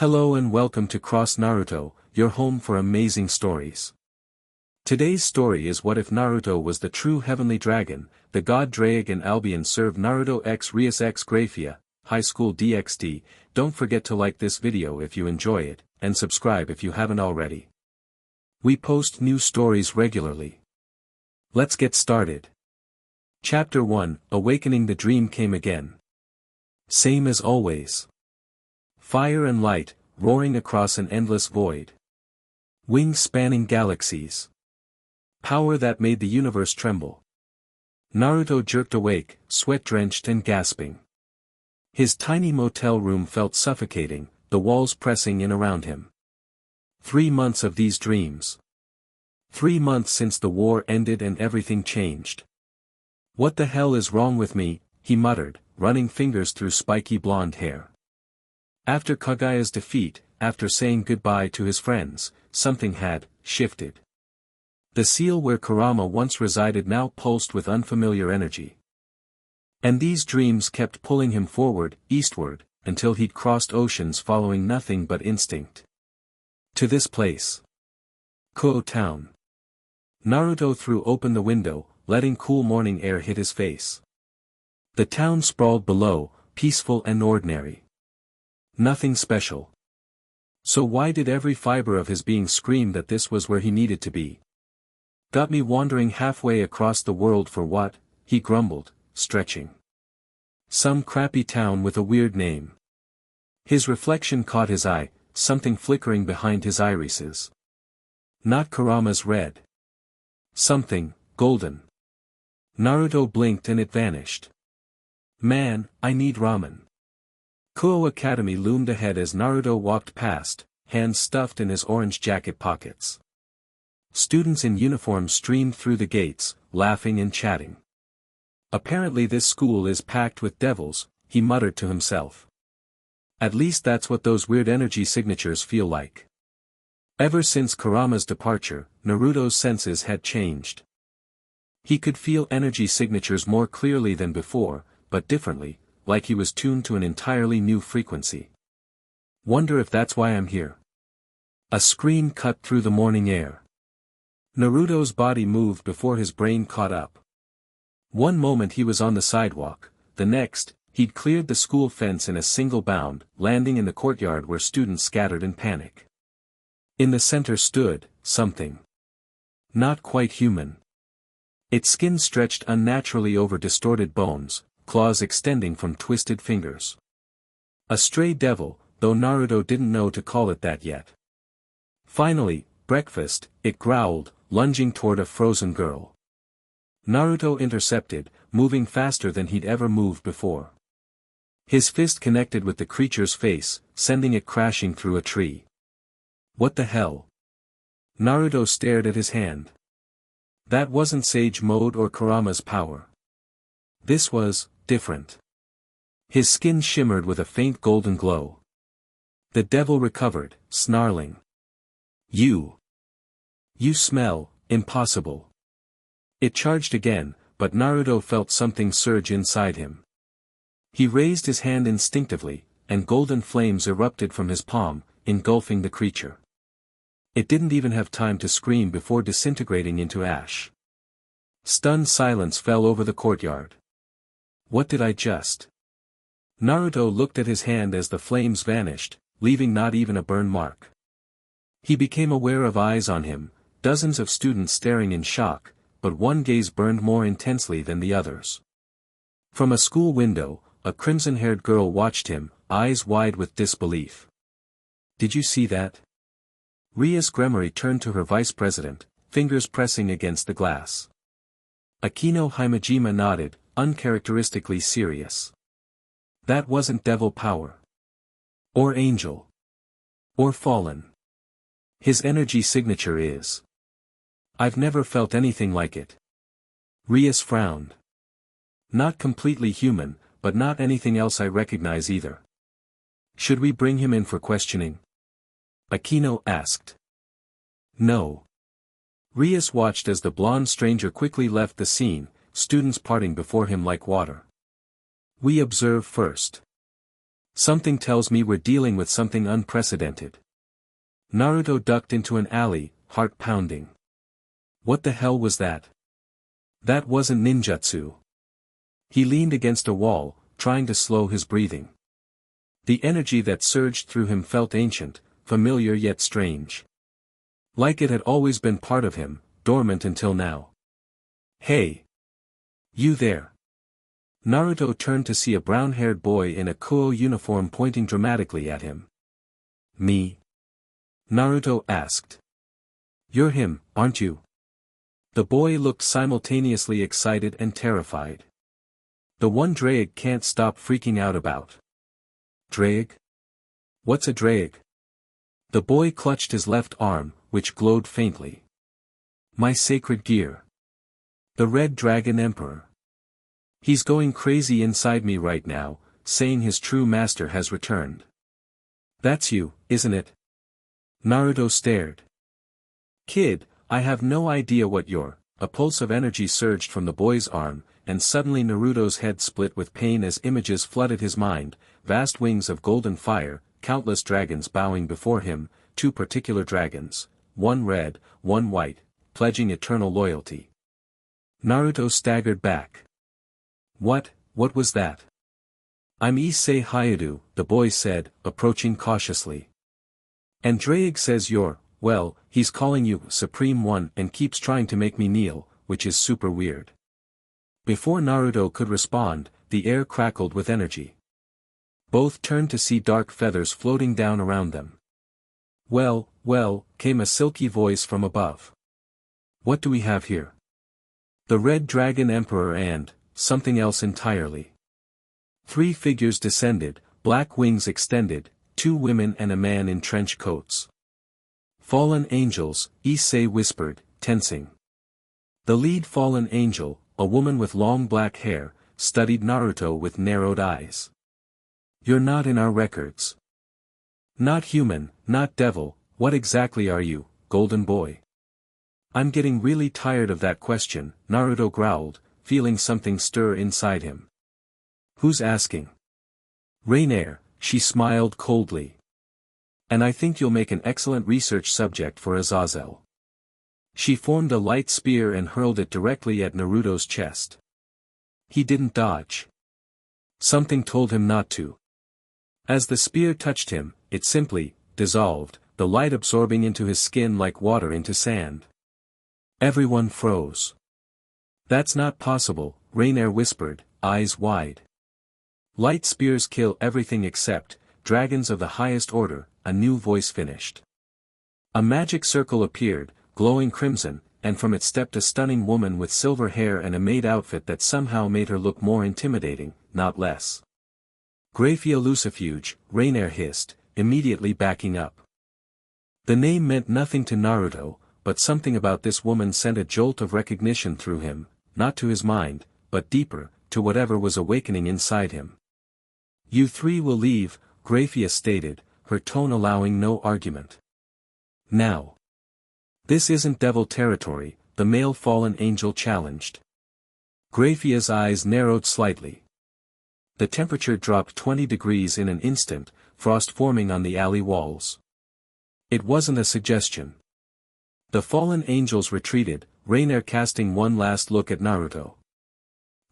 Hello and welcome to Cross Naruto, your home for amazing stories. Today's story is what if Naruto was the true heavenly dragon, the god Ddraig And Albion served Naruto x Rias x Grayfia, High School DxD. Don't forget to like this video if you enjoy it, and subscribe if you haven't already. We post new stories regularly. Let's get started. Chapter 1, Awakening. The dream came again. Same as always. Fire and light, roaring across an endless void. Wings spanning galaxies. Power that made the universe tremble. Naruto jerked awake, sweat-drenched and gasping. His tiny motel room felt suffocating, the walls pressing in around him. 3 months of these dreams. 3 months since the war ended and everything changed. What the hell is wrong with me, he muttered, running fingers through spiky blonde hair. After Kagaya's defeat, after saying goodbye to his friends, something had shifted. The seal where Kurama once resided now pulsed with unfamiliar energy. And these dreams kept pulling him forward, eastward, until he'd crossed oceans following nothing but instinct. To this place. Kuo Town. Naruto threw open the window, letting cool morning air hit his face. The town sprawled below, peaceful and ordinary. Nothing special. So why did every fiber of his being scream that this was where he needed to be? Got me wandering halfway across the world for what? He grumbled, stretching. Some crappy town with a weird name. His reflection caught his eye, something flickering behind his irises. Not Kurama's red. Something, golden. Naruto blinked and it vanished. Man, I need ramen. Kuo Academy loomed ahead as Naruto walked past, hands stuffed in his orange jacket pockets. Students in uniform streamed through the gates, laughing and chatting. Apparently this school is packed with devils, he muttered to himself. At least that's what those weird energy signatures feel like. Ever since Kurama's departure, Naruto's senses had changed. He could feel energy signatures more clearly than before, but differently, like he was tuned to an entirely new frequency. Wonder if that's why I'm here. A scream cut through the morning air. Naruto's body moved before his brain caught up. One moment he was on the sidewalk, the next, he'd cleared the school fence in a single bound, landing in the courtyard where students scattered in panic. In the center stood something. Not quite human. Its skin stretched unnaturally over distorted bones, claws extending from twisted fingers. A stray devil, though Naruto didn't know to call it that yet. Finally, breakfast, it growled, lunging toward a frozen girl. Naruto intercepted, moving faster than he'd ever moved before. His fist connected with the creature's face, sending it crashing through a tree. What the hell? Naruto stared at his hand. That wasn't Sage Mode or Kurama's power. This was different. His skin shimmered with a faint golden glow. The devil recovered, snarling. You smell, impossible. It charged again, but Naruto felt something surge inside him. He raised his hand instinctively, and golden flames erupted from his palm, engulfing the creature. It didn't even have time to scream before disintegrating into ash. Stunned silence fell over the courtyard. What did I just? Naruto looked at his hand as the flames vanished, leaving not even a burn mark. He became aware of eyes on him, dozens of students staring in shock, but one gaze burned more intensely than the others. From a school window, a crimson-haired girl watched him, eyes wide with disbelief. Did you see that? Rias Gremory turned to her vice president, fingers pressing against the glass. Akino Himejima nodded, uncharacteristically serious. That wasn't devil power. Or angel. Or fallen. His energy signature is. I've never felt anything like it. Rias frowned. Not completely human, but not anything else I recognize either. Should we bring him in for questioning? Akino asked. No. Rias watched as the blonde stranger quickly left the scene, students parting before him like water. We observe first. Something tells me we're dealing with something unprecedented. Naruto ducked into an alley, heart pounding. What the hell was that? That wasn't ninjutsu. He leaned against a wall, trying to slow his breathing. The energy that surged through him felt ancient, familiar yet strange. Like it had always been part of him, dormant until now. Hey! You there! Naruto turned to see a brown-haired boy in a Kuo uniform pointing dramatically at him. Me? Naruto asked. You're him, aren't you? The boy looked simultaneously excited and terrified. The one Ddraig can't stop freaking out about. Ddraig? What's a Ddraig? The boy clutched his left arm, which glowed faintly. My sacred gear. The Red Dragon Emperor. He's going crazy inside me right now, saying his true master has returned. That's you, isn't it? Naruto stared. Kid, I have no idea what you're. A pulse of energy surged from the boy's arm, and suddenly Naruto's head split with pain as images flooded his mind, vast wings of golden fire, countless dragons bowing before him, two particular dragons, one red, one white, pledging eternal loyalty. Naruto staggered back. What was that? I'm Issei Hayadu, the boy said, approaching cautiously. And Ddraig says you're, well, he's calling you Supreme One and keeps trying to make me kneel, which is super weird. Before Naruto could respond, the air crackled with energy. Both turned to see dark feathers floating down around them. Well, came a silky voice from above. What do we have here? The Red Dragon Emperor and something else entirely. Three figures descended, black wings extended, two women and a man in trench coats. Fallen angels, Issei whispered, tensing. The lead fallen angel, a woman with long black hair, studied Naruto with narrowed eyes. You're not in our records. Not human, not devil, what exactly are you, golden boy? I'm getting really tired of that question, Naruto growled, feeling something stir inside him. Who's asking? Rainier, she smiled coldly. And I think you'll make an excellent research subject for Azazel. She formed a light spear and hurled it directly at Naruto's chest. He didn't dodge. Something told him not to. As the spear touched him, it simply dissolved, the light absorbing into his skin like water into sand. Everyone froze. That's not possible, Rainier whispered, eyes wide. Light spears kill everything except dragons of the highest order, a new voice finished. A magic circle appeared, glowing crimson, and from it stepped a stunning woman with silver hair and a maid outfit that somehow made her look more intimidating, not less. Grayfia Lucifuge, Rainier hissed, immediately backing up. The name meant nothing to Naruto, but something about this woman sent a jolt of recognition through him, not to his mind, but deeper, to whatever was awakening inside him. You three will leave, Grayfia stated, her tone allowing no argument. Now. This isn't devil territory, the male fallen angel challenged. Grayfia's eyes narrowed slightly. The temperature dropped 20 degrees in an instant, frost forming on the alley walls. It wasn't a suggestion. The fallen angels retreated, Rainier casting one last look at Naruto.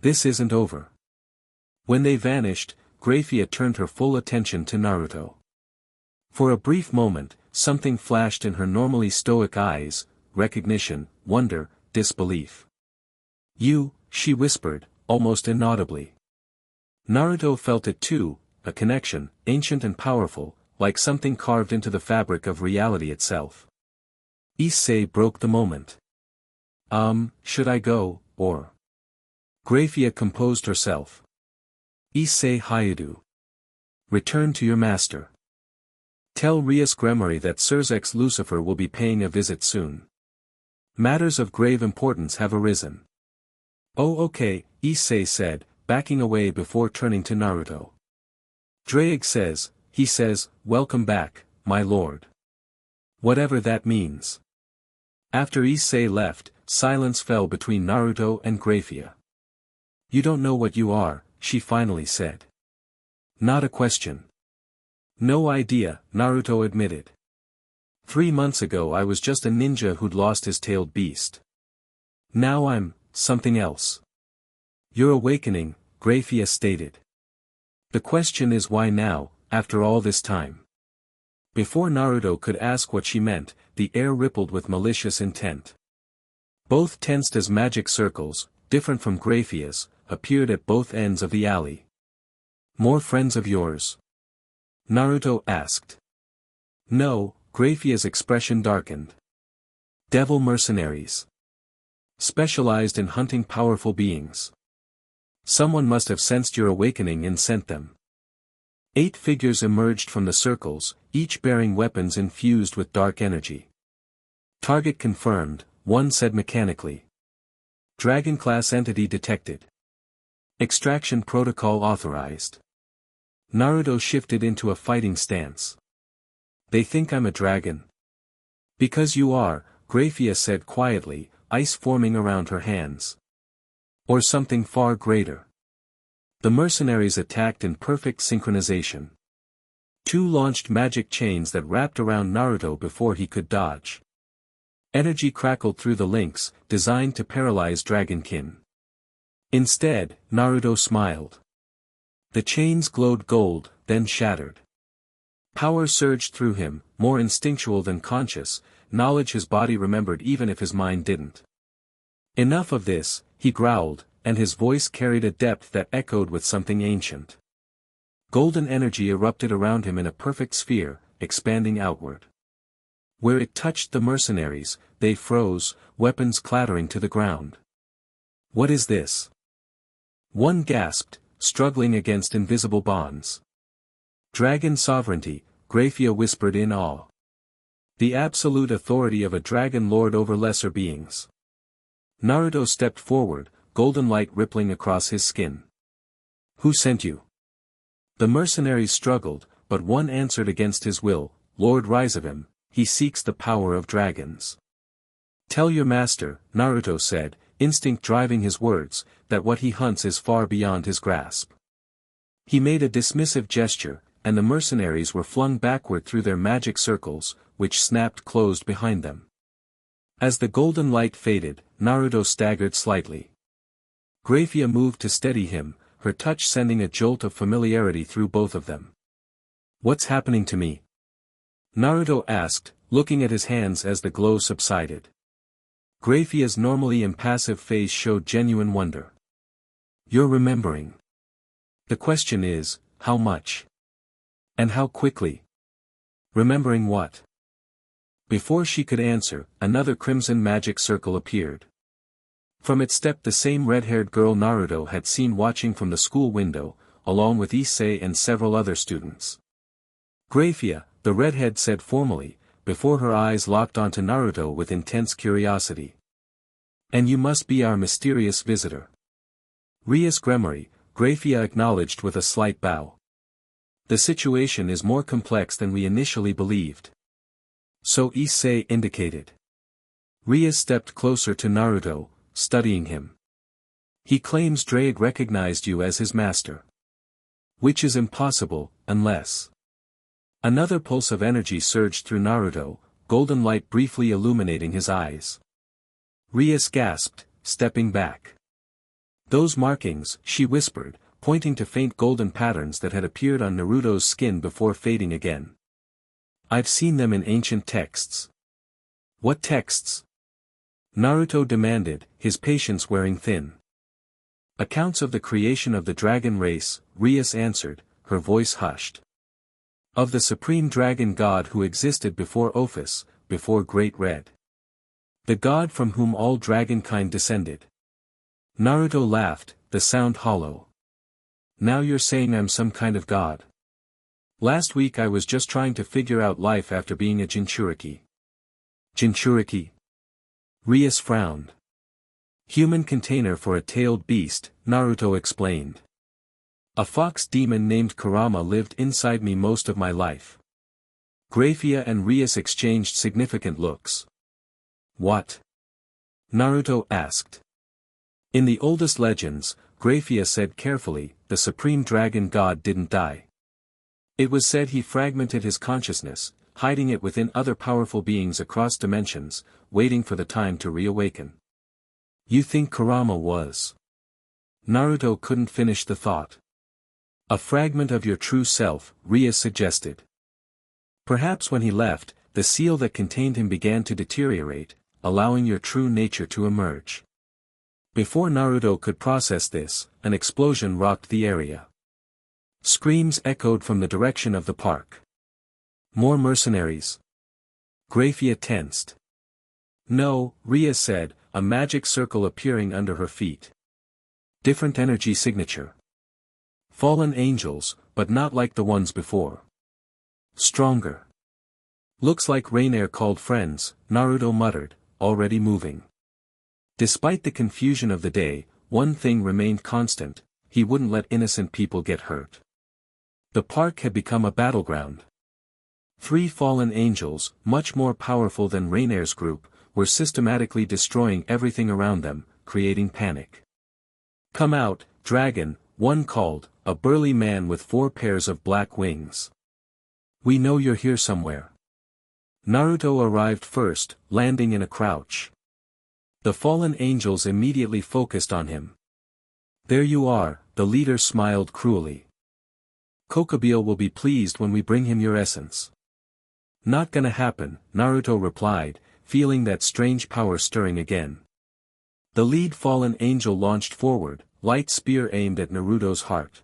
This isn't over. When they vanished, Grayfia turned her full attention to Naruto. For a brief moment, something flashed in her normally stoic eyes, recognition, wonder, disbelief. You, she whispered, almost inaudibly. Naruto felt it too, a connection, ancient and powerful, like something carved into the fabric of reality itself. Issei broke the moment. Should I go, or? Grayfia composed herself. Issei Hayadu. Return to your master. Tell Rias Gremory that Surzex Lucifer will be paying a visit soon. Matters of grave importance have arisen. Oh okay, Issei said, backing away before turning to Naruto. Ddraig says, he says, welcome back, my lord. Whatever that means. After Issei left, silence fell between Naruto and Grayfia. You don't know what you are, she finally said. Not a question. No idea, Naruto admitted. 3 months ago I was just a ninja who'd lost his tailed beast. Now I'm something else. Your awakening, Grayfia stated. The question is why now, after all this time? Before Naruto could ask what she meant, the air rippled with malicious intent. Both tensed as magic circles, different from Grayfia's, appeared at both ends of the alley. More friends of yours? Naruto asked. No, Grayfia's expression darkened. Devil mercenaries. Specialized in hunting powerful beings. Someone must have sensed your awakening and sent them. 8 figures emerged from the circles, each bearing weapons infused with dark energy. Target confirmed, one said mechanically. Dragon-class entity detected. Extraction protocol authorized. Naruto shifted into a fighting stance. They think I'm a dragon. Because you are, Grayfia said quietly, ice forming around her hands. Or something far greater. The mercenaries attacked in perfect synchronization. 2 launched magic chains that wrapped around Naruto before he could dodge. Energy crackled through the links, designed to paralyze Dragonkin. Instead, Naruto smiled. The chains glowed gold, then shattered. Power surged through him, more instinctual than conscious, knowledge his body remembered even if his mind didn't. Enough of this, he growled, and his voice carried a depth that echoed with something ancient. Golden energy erupted around him in a perfect sphere, expanding outward. Where it touched the mercenaries, they froze, weapons clattering to the ground. What is this? One gasped, struggling against invisible bonds. Dragon sovereignty, Grayfia whispered in awe. The absolute authority of a dragon lord over lesser beings. Naruto stepped forward, golden light rippling across his skin. Who sent you? The mercenaries struggled, but one answered against his will, Lord Rias, he seeks the power of dragons. Tell your master, Naruto said, instinct driving his words, that what he hunts is far beyond his grasp. He made a dismissive gesture, and the mercenaries were flung backward through their magic circles, which snapped closed behind them. As the golden light faded, Naruto staggered slightly. Grayfia moved to steady him, her touch sending a jolt of familiarity through both of them. What's happening to me? Naruto asked, looking at his hands as the glow subsided. Grayfia's normally impassive face showed genuine wonder. You're remembering. The question is, how much? And how quickly? Remembering what? Before she could answer, another crimson magic circle appeared. From it stepped the same red-haired girl Naruto had seen watching from the school window, along with Issei and several other students. Grayfia, the redhead said formally, before her eyes locked onto Naruto with intense curiosity. And you must be our mysterious visitor. Rias Gremory, Grayfia acknowledged with a slight bow. The situation is more complex than we initially believed. So Issei indicated. Rias stepped closer to Naruto, studying him. He claims Ddraig recognized you as his master. Which is impossible, unless... Another pulse of energy surged through Naruto, golden light briefly illuminating his eyes. Rias gasped, stepping back. Those markings, she whispered, pointing to faint golden patterns that had appeared on Naruto's skin before fading again. I've seen them in ancient texts. What texts? Naruto demanded, his patience wearing thin. Accounts of the creation of the dragon race, Rias answered, her voice hushed. Of the supreme dragon god who existed before Ophis, before Great Red. The god from whom all dragonkind descended. Naruto laughed, the sound hollow. Now you're saying I'm some kind of god. Last week I was just trying to figure out life after being a Jinchuriki. Jinchuriki? Rias frowned. Human container for a tailed beast, Naruto explained. A fox demon named Kurama lived inside me most of my life. Grayfia and Rias exchanged significant looks. What? Naruto asked. In the oldest legends, Grayfia said carefully, the supreme dragon god didn't die. It was said he fragmented his consciousness, hiding it within other powerful beings across dimensions, waiting for the time to reawaken. You think Kurama was? Naruto couldn't finish the thought. A fragment of your true self, Rias suggested. Perhaps when he left, the seal that contained him began to deteriorate, allowing your true nature to emerge. Before Naruto could process this, an explosion rocked the area. Screams echoed from the direction of the park. More mercenaries. Grayfia tensed. No, Rias said, a magic circle appearing under her feet. Different energy signature. Fallen angels, but not like the ones before. Stronger. Looks like Rainier called friends, Naruto muttered, already moving. Despite the confusion of the day, one thing remained constant: he wouldn't let innocent people get hurt. The park had become a battleground. 3 fallen angels, much more powerful than Rainier's group, were systematically destroying everything around them, creating panic. Come out, dragon, one called, a burly man with 4 pairs of black wings. We know you're here somewhere. Naruto arrived first, landing in a crouch. The fallen angels immediately focused on him. There you are, the leader smiled cruelly. Kokobile will be pleased when we bring him your essence. Not gonna happen, Naruto replied, feeling that strange power stirring again. The lead fallen angel launched forward, light spear aimed at Naruto's heart.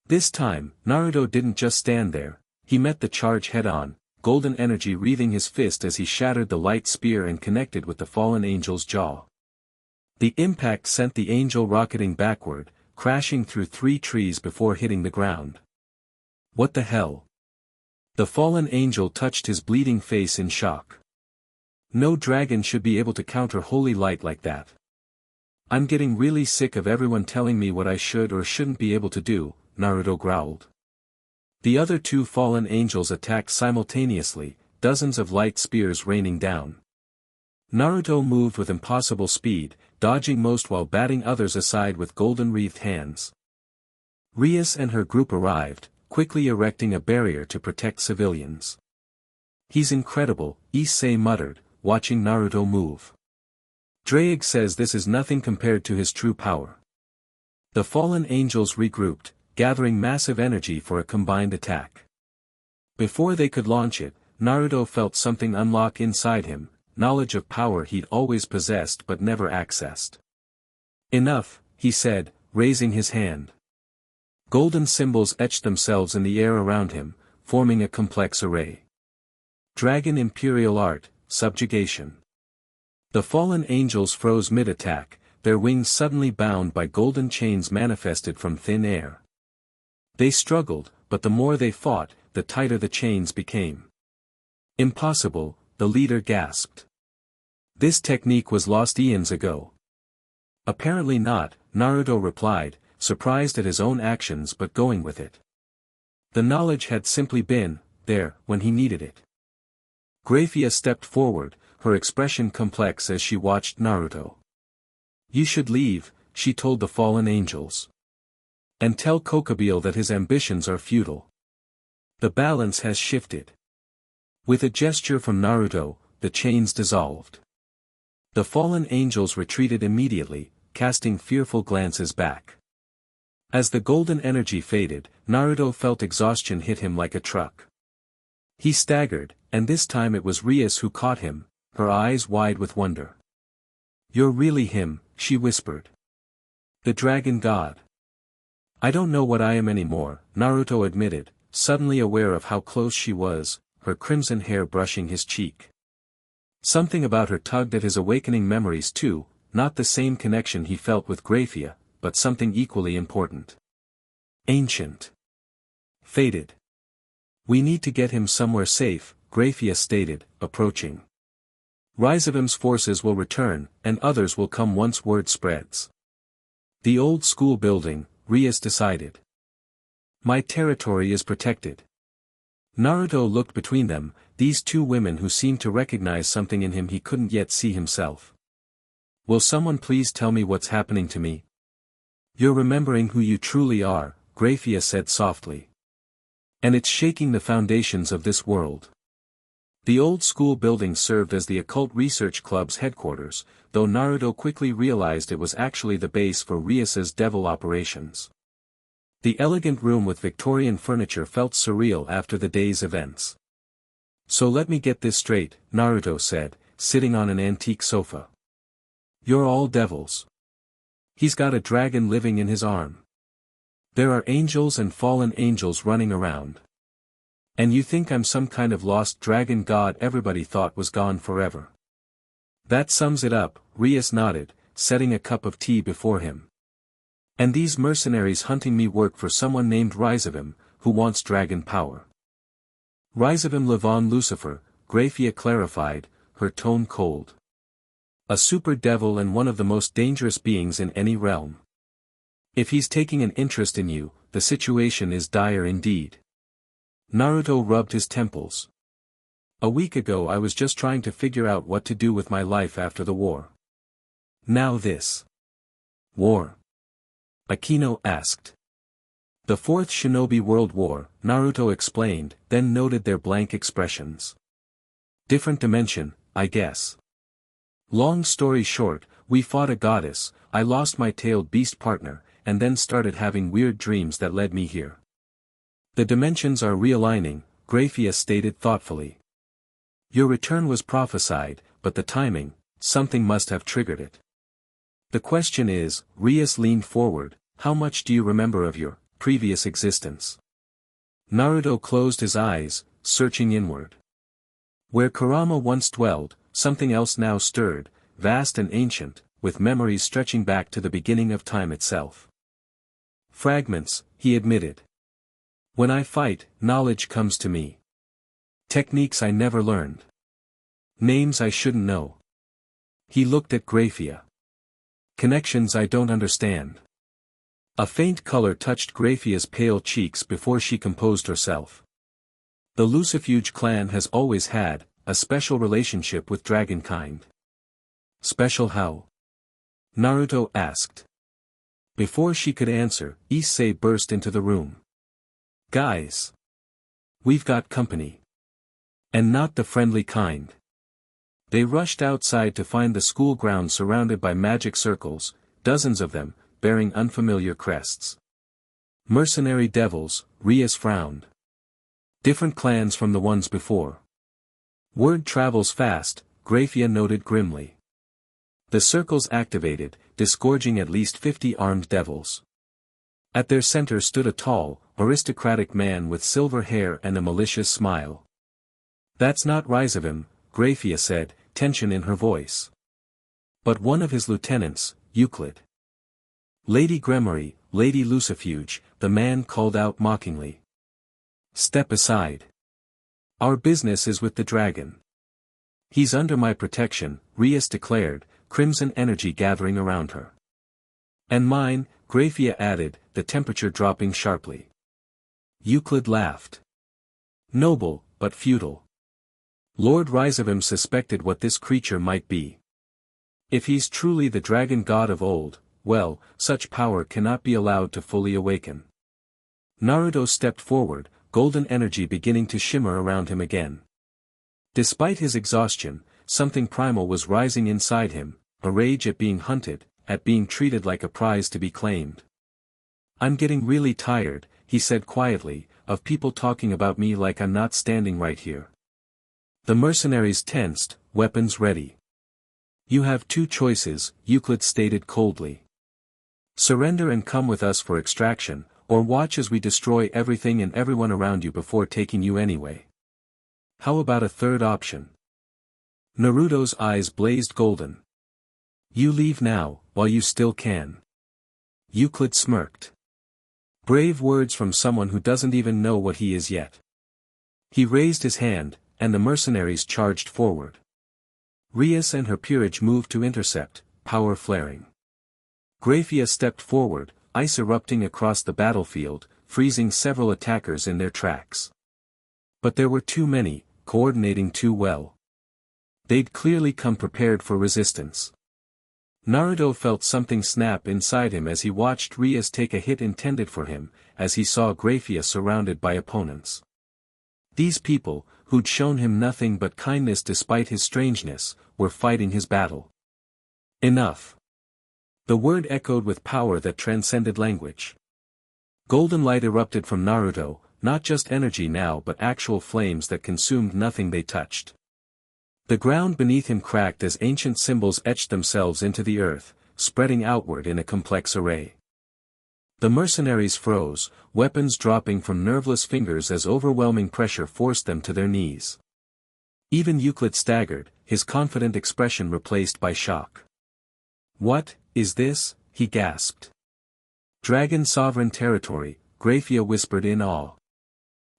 This time, Naruto didn't just stand there, he met the charge head-on, golden energy wreathing his fist as he shattered the light spear and connected with the fallen angel's jaw. The impact sent the angel rocketing backward, crashing through 3 trees before hitting the ground. What the hell? The fallen angel touched his bleeding face in shock. No dragon should be able to counter holy light like that. I'm getting really sick of everyone telling me what I should or shouldn't be able to do, Naruto growled. The other 2 fallen angels attacked simultaneously, dozens of light spears raining down. Naruto moved with impossible speed, dodging most while batting others aside with golden-wreathed hands. Rias and her group arrived, quickly erecting a barrier to protect civilians. He's incredible, Issei muttered, watching Naruto move. Ddraig says this is nothing compared to his true power. The fallen angels regrouped, gathering massive energy for a combined attack. Before they could launch it, Naruto felt something unlock inside him, knowledge of power he'd always possessed but never accessed. Enough, he said, raising his hand. Golden symbols etched themselves in the air around him, forming a complex array. Dragon Imperial Art, Subjugation. The fallen angels froze mid-attack, their wings suddenly bound by golden chains manifested from thin air. They struggled, but the more they fought, the tighter the chains became. Impossible, the leader gasped. This technique was lost eons ago. Apparently not, Naruto replied, surprised at his own actions but going with it. The knowledge had simply been there when he needed it. Grayfia stepped forward, her expression complex as she watched Naruto. You should leave, she told the fallen angels. And tell Kokobile that his ambitions are futile. The balance has shifted. With a gesture from Naruto, the chains dissolved. The fallen angels retreated immediately, casting fearful glances back. As the golden energy faded, Naruto felt exhaustion hit him like a truck. He staggered, and this time it was Rias who caught him, her eyes wide with wonder. You're really him, she whispered. The dragon god. I don't know what I am anymore, Naruto admitted, suddenly aware of how close she was, her crimson hair brushing his cheek. Something about her tugged at his awakening memories too, not the same connection he felt with Grayfia, but something equally important. Ancient. Faded. We need to get him somewhere safe, Grayfia stated, approaching. Rhizodam's forces will return, and others will come once word spreads. The old school building, Rias decided. My territory is protected. Naruto looked between them, these 2 women who seemed to recognize something in him he couldn't yet see himself. Will someone please tell me what's happening to me? You're remembering who you truly are, Grayfia said softly. And it's shaking the foundations of this world. The old school building served as the Occult Research Club's headquarters, though Naruto quickly realized it was actually the base for Rias's devil operations. The elegant room with Victorian furniture felt surreal after the day's events. "So let me get this straight," Naruto said, sitting on an antique sofa. "You're all devils. He's got a dragon living in his arm. There are angels and fallen angels running around. And you think I'm some kind of lost dragon god everybody thought was gone forever?" "That sums it up," Rias nodded, setting a cup of tea before him. "And these mercenaries hunting me work for someone named Rias, who wants dragon power." "Rias Levon Lucifer," Grayfia clarified, her tone cold. "A super devil and one of the most dangerous beings in any realm. If he's taking an interest in you, the situation is dire indeed." Naruto rubbed his temples. "A week ago I was just trying to figure out what to do with my life after the war. Now this. War?" Akino asked. "The Fourth Shinobi World War," Naruto explained, then noted their blank expressions. "Different dimension, I guess. Long story short, we fought a goddess, I lost my tailed beast partner, and then started having weird dreams that led me here. The dimensions are realigning," Grayfia stated thoughtfully. "Your return was prophesied, but the timing, something must have triggered it. The question is," Rias leaned forward, "how much do you remember of your previous existence?" Naruto closed his eyes, searching inward. Where Kurama once dwelled, something else now stirred, vast and ancient, with memories stretching back to the beginning of time itself. "Fragments," he admitted. "When I fight, knowledge comes to me. Techniques I never learned. Names I shouldn't know." He looked at Grayfia. "Connections I don't understand." A faint color touched Grayfia's pale cheeks before she composed herself. "The Lucifuge clan has always had a special relationship with dragonkind." "Special how?" Naruto asked. Before she could answer, Issei burst into the room. "Guys! We've got company. And not the friendly kind." They rushed outside to find the school grounds surrounded by magic circles, dozens of them, bearing unfamiliar crests. "Mercenary devils," Rias frowned. "Different clans from the ones before." "Word travels fast," Grayfia noted grimly. The circles activated, disgorging at least 50 armed devils. At their center stood a tall, aristocratic man with silver hair and a malicious smile. "That's not Rias," Grayfia said, tension in her voice. "But one of his lieutenants, Euclid." "Lady Gremory, Lady Lucifuge," the man called out mockingly. "Step aside. Our business is with the dragon." "He's under my protection," Rias declared, crimson energy gathering around her. "And mine," Grayfia added, the temperature dropping sharply. Euclid laughed. "Noble, but futile. Lord Rias suspected what this creature might be. If he's truly the dragon god of old, well, such power cannot be allowed to fully awaken." Naruto stepped forward, golden energy beginning to shimmer around him again. Despite his exhaustion, something primal was rising inside him, a rage at being hunted, at being treated like a prize to be claimed. "I'm getting really tired," he said quietly, "of people talking about me like I'm not standing right here." The mercenaries tensed, weapons ready. "You have two choices," Euclid stated coldly. "Surrender and come with us for extraction, or watch as we destroy everything and everyone around you before taking you anyway. How about a third option?" Naruto's eyes blazed golden. "You leave now, while you still can." Euclid smirked. Brave words from someone who doesn't even know what he is yet. He raised his hand, and the mercenaries charged forward. Rias and her peerage moved to intercept, power flaring. Grayfia stepped forward, ice erupting across the battlefield, freezing several attackers in their tracks. But there were too many, coordinating too well. They'd clearly come prepared for resistance. Naruto felt something snap inside him as he watched Rias take a hit intended for him, as he saw Grayfia surrounded by opponents. These people, who'd shown him nothing but kindness despite his strangeness, were fighting his battle. Enough. The word echoed with power that transcended language. Golden light erupted from Naruto, not just energy now but actual flames that consumed nothing they touched. The ground beneath him cracked as ancient symbols etched themselves into the earth, spreading outward in a complex array. The mercenaries froze, weapons dropping from nerveless fingers as overwhelming pressure forced them to their knees. Even Euclid staggered, his confident expression replaced by shock. "What is this?" he gasped. "Dragon sovereign territory," Grayfia whispered in awe.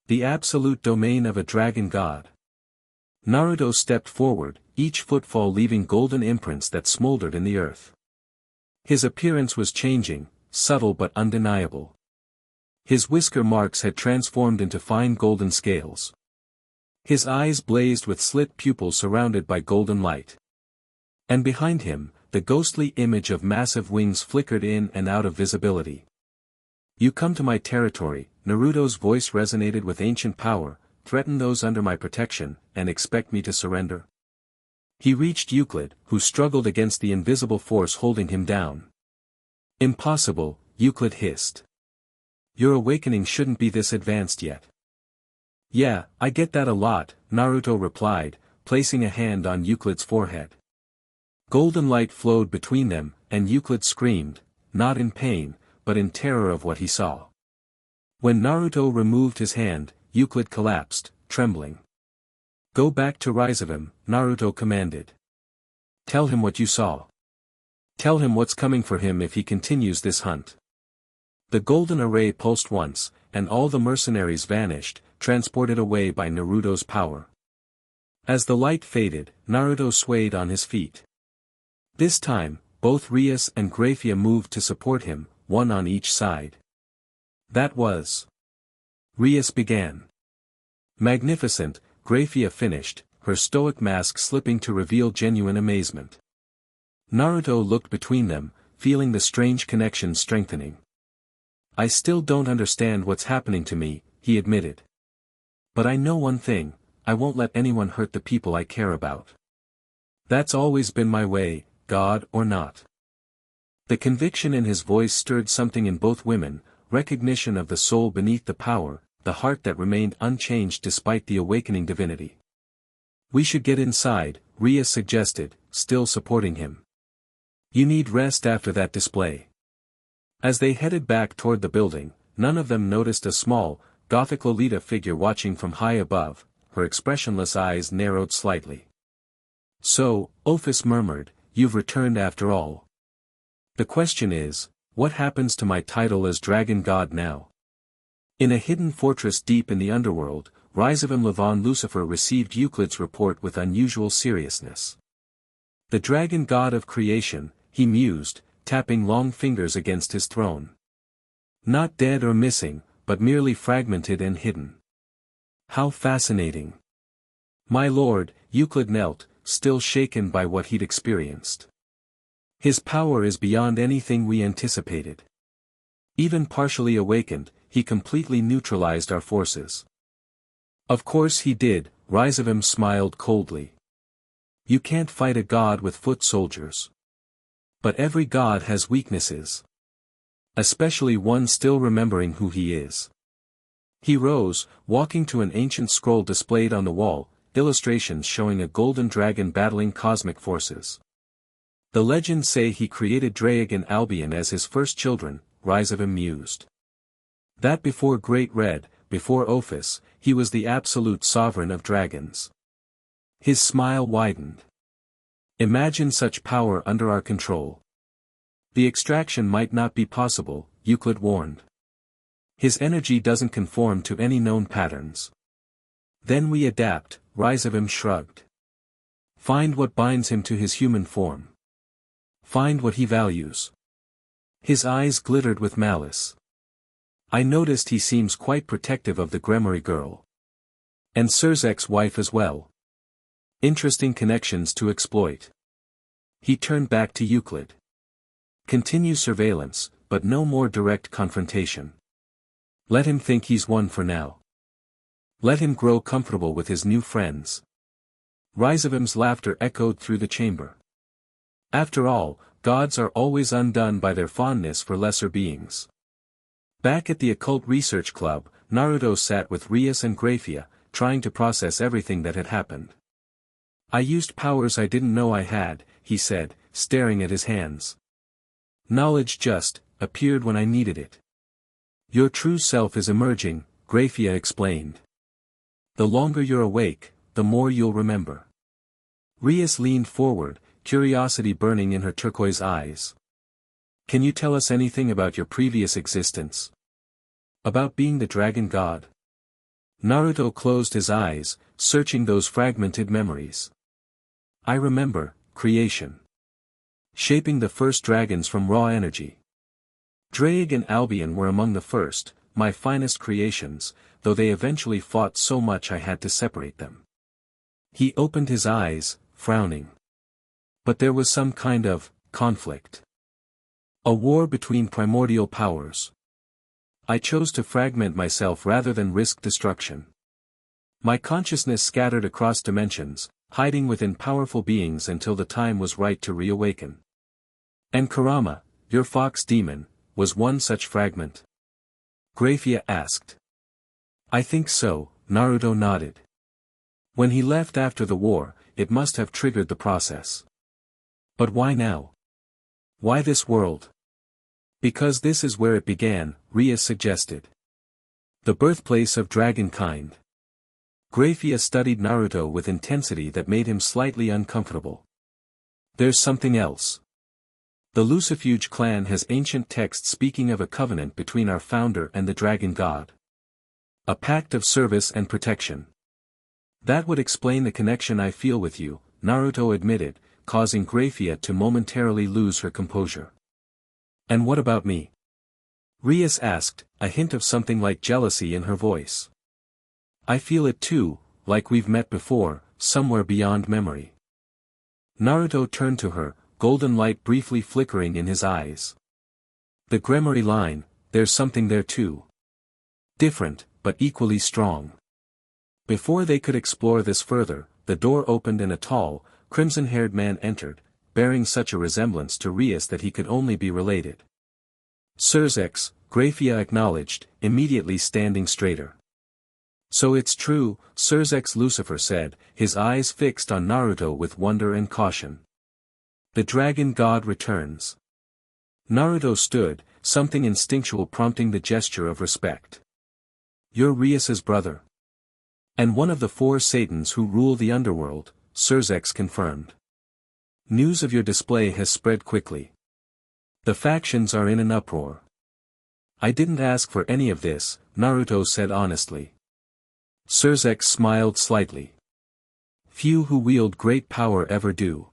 "The absolute domain of a dragon god." Naruto stepped forward, each footfall leaving golden imprints that smoldered in the earth. His appearance was changing, subtle but undeniable. His whisker marks had transformed into fine golden scales. His eyes blazed with slit pupils surrounded by golden light. And behind him, the ghostly image of massive wings flickered in and out of visibility. "You come to my territory," Naruto's voice resonated with ancient power, "threaten those under my protection, and expect me to surrender?" He reached Euclid, who struggled against the invisible force holding him down. "Impossible," Euclid hissed. "Your awakening shouldn't be this advanced yet." "Yeah, I get that a lot," Naruto replied, placing a hand on Euclid's forehead. Golden light flowed between them, and Euclid screamed, not in pain, but in terror of what he saw. When Naruto removed his hand, Euclid collapsed, trembling. "Go back to Rizavim," Naruto commanded. "Tell him what you saw. Tell him what's coming for him if he continues this hunt." The golden array pulsed once, and all the mercenaries vanished, transported away by Naruto's power. As the light faded, Naruto swayed on his feet. This time, both Rias and Grayfia moved to support him, one on each side. "That was..." Rias began. "Magnificent," Grayfia finished, her stoic mask slipping to reveal genuine amazement. Naruto looked between them, feeling the strange connection strengthening. "I still don't understand what's happening to me," he admitted. "But I know one thing, I won't let anyone hurt the people I care about. That's always been my way, God or not." The conviction in his voice stirred something in both women, recognition of the soul beneath the power, the heart that remained unchanged despite the awakening divinity. "We should get inside," Rias suggested, still supporting him. "You need rest after that display." As they headed back toward the building, none of them noticed a small, Gothic Lolita figure watching from high above, her expressionless eyes narrowed slightly. "So," Ophis murmured, "you've returned after all. The question is, what happens to my title as Dragon God now?" In a hidden fortress deep in the underworld, Rizavim Levon Lucifer received Euclid's report with unusual seriousness. "The Dragon God of creation," he mused, tapping long fingers against his throne. "Not dead or missing, but merely fragmented and hidden. How fascinating." "My lord," Euclid knelt, still shaken by what he'd experienced. "His power is beyond anything we anticipated. Even partially awakened, he completely neutralized our forces." "Of course he did," Rizavim smiled coldly. "You can't fight a god with foot soldiers. But every god has weaknesses. Especially one still remembering who he is." He rose, walking to an ancient scroll displayed on the wall, illustrations showing a golden dragon battling cosmic forces. "The legends say he created Ddraig and Albion as his first children," Rizavim mused. "That before Great Red, before Ophis, he was the absolute sovereign of dragons." His smile widened. "Imagine such power under our control." "The extraction might not be possible," Euclid warned. "His energy doesn't conform to any known patterns." "Then we adapt," Rizavim shrugged. "Find what binds him to his human form. Find what he values." His eyes glittered with malice. "I noticed he seems quite protective of the Gremory girl. And Surzek's wife as well. Interesting connections to exploit." He turned back to Euclid. Continue surveillance, but no more direct confrontation. Let him think he's won for now. Let him grow comfortable with his new friends. Rysavim's laughter echoed through the chamber. After all, gods are always undone by their fondness for lesser beings. Back at the Occult Research Club, Naruto sat with Rias and Grayfia, trying to process everything that had happened. I used powers I didn't know I had, he said, staring at his hands. Knowledge just appeared when I needed it. Your true self is emerging, Grayfia explained. The longer you're awake, the more you'll remember. Rias leaned forward, curiosity burning in her turquoise eyes. Can you tell us anything about your previous existence? About being the dragon god? Naruto closed his eyes, searching those fragmented memories. I remember, creation. Shaping the first dragons from raw energy. Ddraig and Albion were among the first, my finest creations, though they eventually fought so much I had to separate them. He opened his eyes, frowning. But there was some kind of conflict. A war between primordial powers. I chose to fragment myself rather than risk destruction. My consciousness scattered across dimensions, hiding within powerful beings until the time was right to reawaken. And Kurama, your fox demon, was one such fragment? Grayfia asked. I think so, Naruto nodded. When he left after the war, it must have triggered the process. But why now? Why this world? Because this is where it began, Rias suggested. The birthplace of dragonkind. Grayfia studied Naruto with intensity that made him slightly uncomfortable. There's something else. The Lucifuge clan has ancient texts speaking of a covenant between our founder and the dragon god. A pact of service and protection. That would explain the connection I feel with you, Naruto admitted, causing Grayfia to momentarily lose her composure. And what about me? Rias asked, a hint of something like jealousy in her voice. I feel it too, like we've met before, somewhere beyond memory. Naruto turned to her, golden light briefly flickering in his eyes. The Gremory line, there's something there too. Different, but equally strong. Before they could explore this further, the door opened and a tall, crimson-haired man entered, bearing such a resemblance to Rias that he could only be related. Surzex, Grayfia acknowledged, immediately standing straighter. So it's true, Surzex Lucifer said, his eyes fixed on Naruto with wonder and caution. The dragon god returns. Naruto stood, something instinctual prompting the gesture of respect. You're Rias's brother. And one of the 4 Satans who rule the underworld, Surzex confirmed. News of your display has spread quickly. The factions are in an uproar. I didn't ask for any of this, Naruto said honestly. Surzex smiled slightly. Few who wield great power ever do.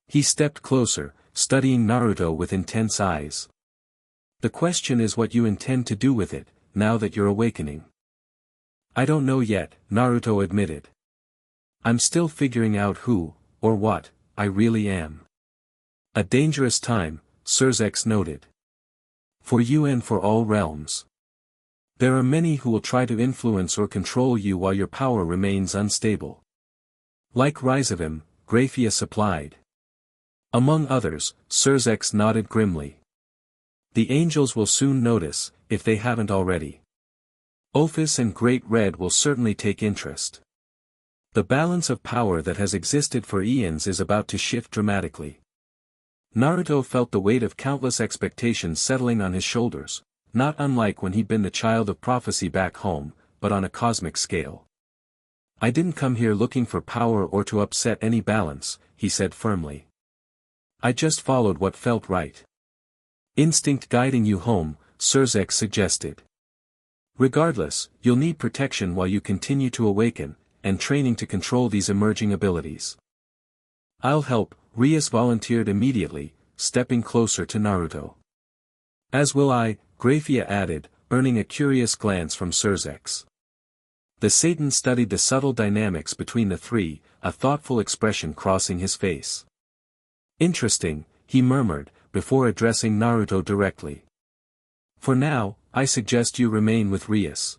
He stepped closer, studying Naruto with intense eyes. The question is what you intend to do with it, now that you're awakening. I don't know yet, Naruto admitted. I'm still figuring out who, or what, I really am. A dangerous time, Surzex noted. For you and for all realms. There are many who will try to influence or control you while your power remains unstable. Like Rysavim, Grayfia supplied. Among others, Surzex nodded grimly. The angels will soon notice, if they haven't already. Ophis and Great Red will certainly take interest. The balance of power that has existed for eons is about to shift dramatically. Naruto felt the weight of countless expectations settling on his shoulders, not unlike when he'd been the child of prophecy back home, but on a cosmic scale. I didn't come here looking for power or to upset any balance, he said firmly. I just followed what felt right. Instinct guiding you home, Surzex suggested. Regardless, you'll need protection while you continue to awaken, and training to control these emerging abilities. I'll help, Rias volunteered immediately, stepping closer to Naruto. As will I, Grayfia added, earning a curious glance from Surzex. The Satan studied the subtle dynamics between the 3, a thoughtful expression crossing his face. Interesting, he murmured, before addressing Naruto directly. For now, I suggest you remain with Rias.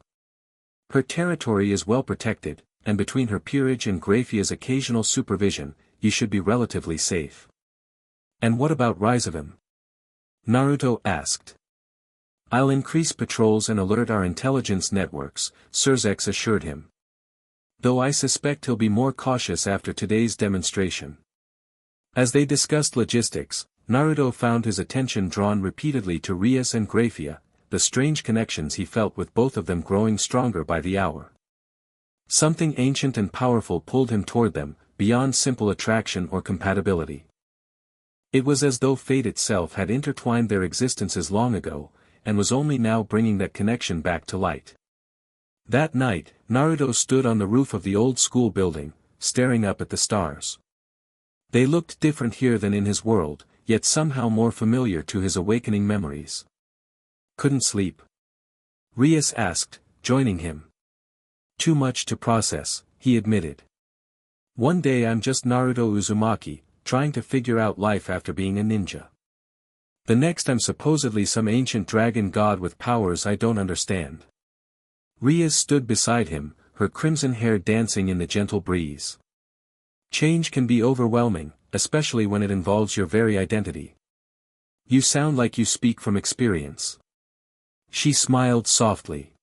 Her territory is well protected, and between her peerage and Grayfia's occasional supervision, you should be relatively safe. And what about Rizavim? Naruto asked. I'll increase patrols and alert our intelligence networks, Surzex assured him. Though I suspect he'll be more cautious after today's demonstration. As they discussed logistics, Naruto found his attention drawn repeatedly to Rias and Grayfia, the strange connections he felt with both of them growing stronger by the hour. Something ancient and powerful pulled him toward them, beyond simple attraction or compatibility. It was as though fate itself had intertwined their existences long ago, and was only now bringing that connection back to light. That night, Naruto stood on the roof of the old school building, staring up at the stars. They looked different here than in his world, yet somehow more familiar to his awakening memories. Couldn't sleep? Rias asked, joining him. Too much to process, he admitted. One day I'm just Naruto Uzumaki, trying to figure out life after being a ninja. The next I'm supposedly some ancient dragon god with powers I don't understand. Rias stood beside him, her crimson hair dancing in the gentle breeze. Change can be overwhelming, especially when it involves your very identity. You sound like you speak from experience. She smiled softly.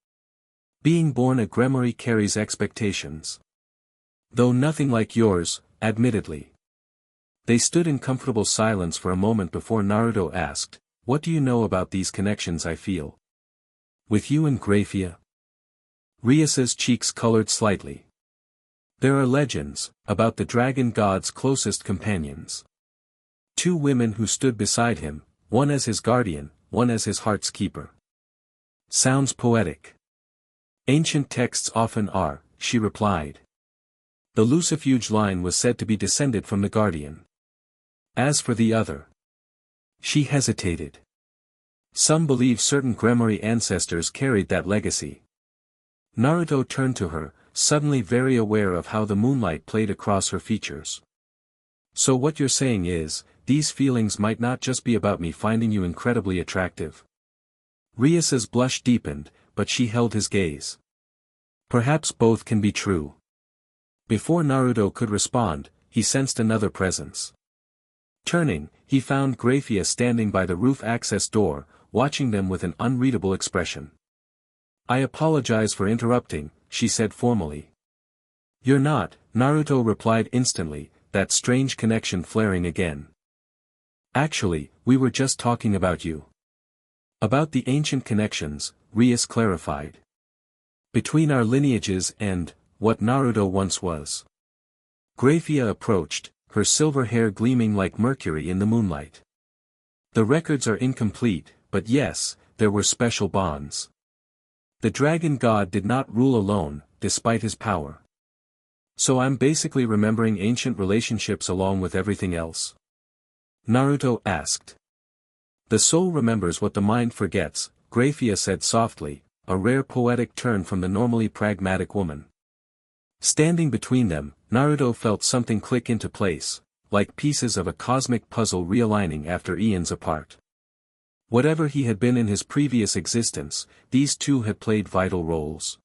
Being born a Gremory carries expectations. Though nothing like yours, admittedly. They stood in comfortable silence for a moment before Naruto asked, what do you know about these connections I feel? With you and Grayfia? Rias's cheeks colored slightly. There are legends, about the dragon god's closest companions. 2 women who stood beside him, one as his guardian, one as his heart's keeper. Sounds poetic. Ancient texts often are, she replied. The Lucifuge line was said to be descended from the guardian. As for the other. She hesitated. Some believe certain Gremory ancestors carried that legacy. Naruto turned to her, suddenly very aware of how the moonlight played across her features. So what you're saying is, these feelings might not just be about me finding you incredibly attractive. Rias's blush deepened, but she held his gaze. Perhaps both can be true. Before Naruto could respond, he sensed another presence. Turning, he found Grayfia standing by the roof access door, watching them with an unreadable expression. I apologize for interrupting, she said formally. You're not, Naruto replied instantly, that strange connection flaring again. Actually, we were just talking about you. About the ancient connections, Rias clarified. Between our lineages and, what Naruto once was. Grayfia approached, her silver hair gleaming like mercury in the moonlight. The records are incomplete, but yes, there were special bonds. The dragon god did not rule alone, despite his power. So I'm basically remembering ancient relationships along with everything else? Naruto asked. The soul remembers what the mind forgets, Grayfia said softly, a rare poetic turn from the normally pragmatic woman. Standing between them, Naruto felt something click into place, like pieces of a cosmic puzzle realigning after eons apart. Whatever he had been in his previous existence, these two had played vital roles.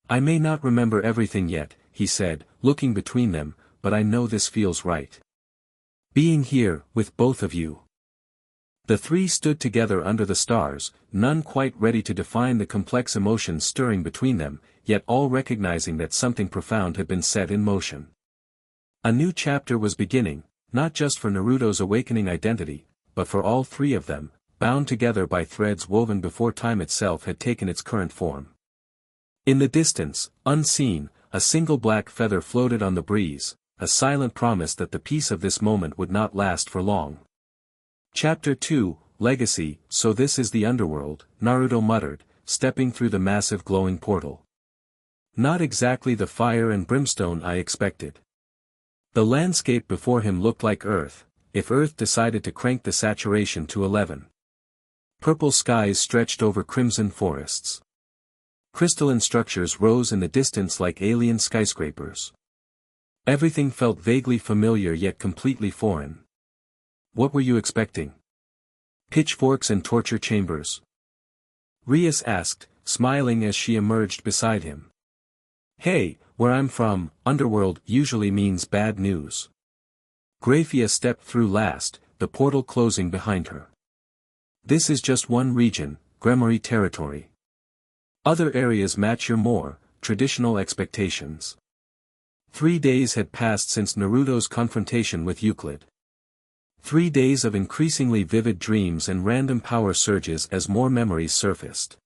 I may not remember everything yet, he said, looking between them, but I know this feels right. Being here, with both of you. The 3 stood together under the stars, none quite ready to define the complex emotions stirring between them, yet all recognizing that something profound had been set in motion. A new chapter was beginning, not just for Naruto's awakening identity, but for all 3 of them, bound together by threads woven before time itself had taken its current form. In the distance, unseen, a single black feather floated on the breeze, a silent promise that the peace of this moment would not last for long. Chapter 2, Legacy. So this is the underworld, Naruto muttered, stepping through the massive glowing portal. Not exactly the fire and brimstone I expected. The landscape before him looked like Earth, if Earth decided to crank the saturation to 11. Purple skies stretched over crimson forests. Crystalline structures rose in the distance like alien skyscrapers. Everything felt vaguely familiar yet completely foreign. What were you expecting? Pitchforks and torture chambers? Rias asked, smiling as she emerged beside him. Hey, where I'm from, underworld usually means bad news. Grayfia stepped through last, the portal closing behind her. This is just one region, Gremory territory. Other areas match your more traditional expectations. 3 days had passed since Naruto's confrontation with Euclid. 3 days of increasingly vivid dreams and random power surges as more memories surfaced.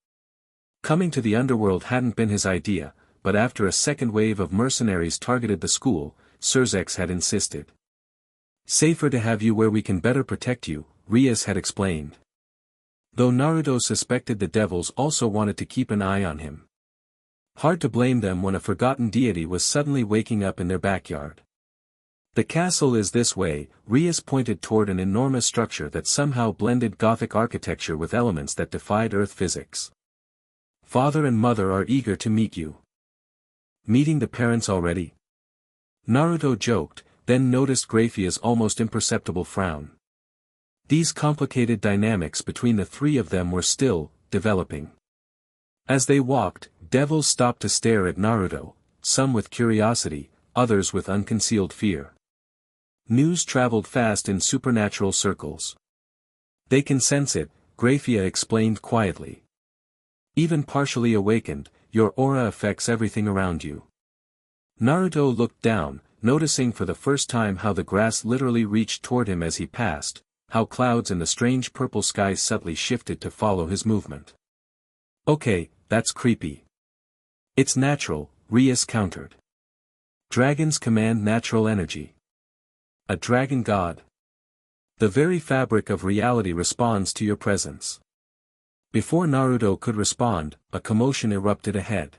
Coming to the underworld hadn't been his idea, but after a second wave of mercenaries targeted the school, Surzex had insisted. Safer to have you where we can better protect you, Rias had explained. Though Naruto suspected the devils also wanted to keep an eye on him. Hard to blame them when a forgotten deity was suddenly waking up in their backyard. The castle is this way, Rias pointed toward an enormous structure that somehow blended Gothic architecture with elements that defied Earth physics. Father and mother are eager to meet you. Meeting the parents already? Naruto joked, then noticed Grayfia's almost imperceptible frown. These complicated dynamics between the three of them were still developing. As they walked, devils stopped to stare at Naruto, some with curiosity, others with unconcealed fear. News traveled fast in supernatural circles. They can sense it, Grayfia explained quietly. Even partially awakened, your aura affects everything around you. Naruto looked down, noticing for the first time how the grass literally reached toward him as he passed, how clouds in the strange purple sky subtly shifted to follow his movement. Okay, that's creepy. It's natural, Rias countered. Dragons command natural energy. A dragon god. The very fabric of reality responds to your presence. Before Naruto could respond, a commotion erupted ahead.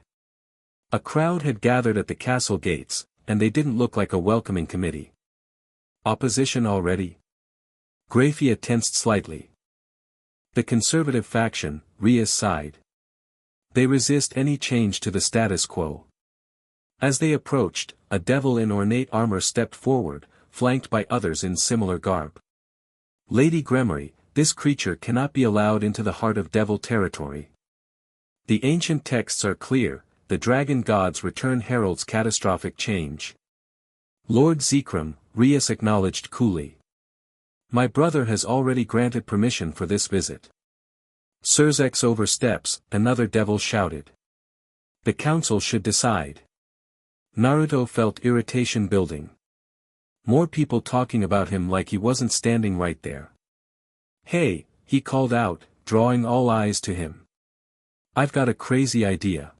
A crowd had gathered at the castle gates, and they didn't look like a welcoming committee. Opposition already? Grayfia tensed slightly. The conservative faction, Rias sighed. They resist any change to the status quo. As they approached, a devil in ornate armor stepped forward, flanked by others in similar garb. Lady Gremory, this creature cannot be allowed into the heart of devil territory. The ancient texts are clear, the dragon gods return heralds catastrophic change. Lord Zekrom, Rias acknowledged coolly. My brother has already granted permission for this visit. Surzex oversteps, another devil shouted. The council should decide. Naruto felt irritation building. More people talking about him like he wasn't standing right there. Hey, he called out, drawing all eyes to him. I've got a crazy idea.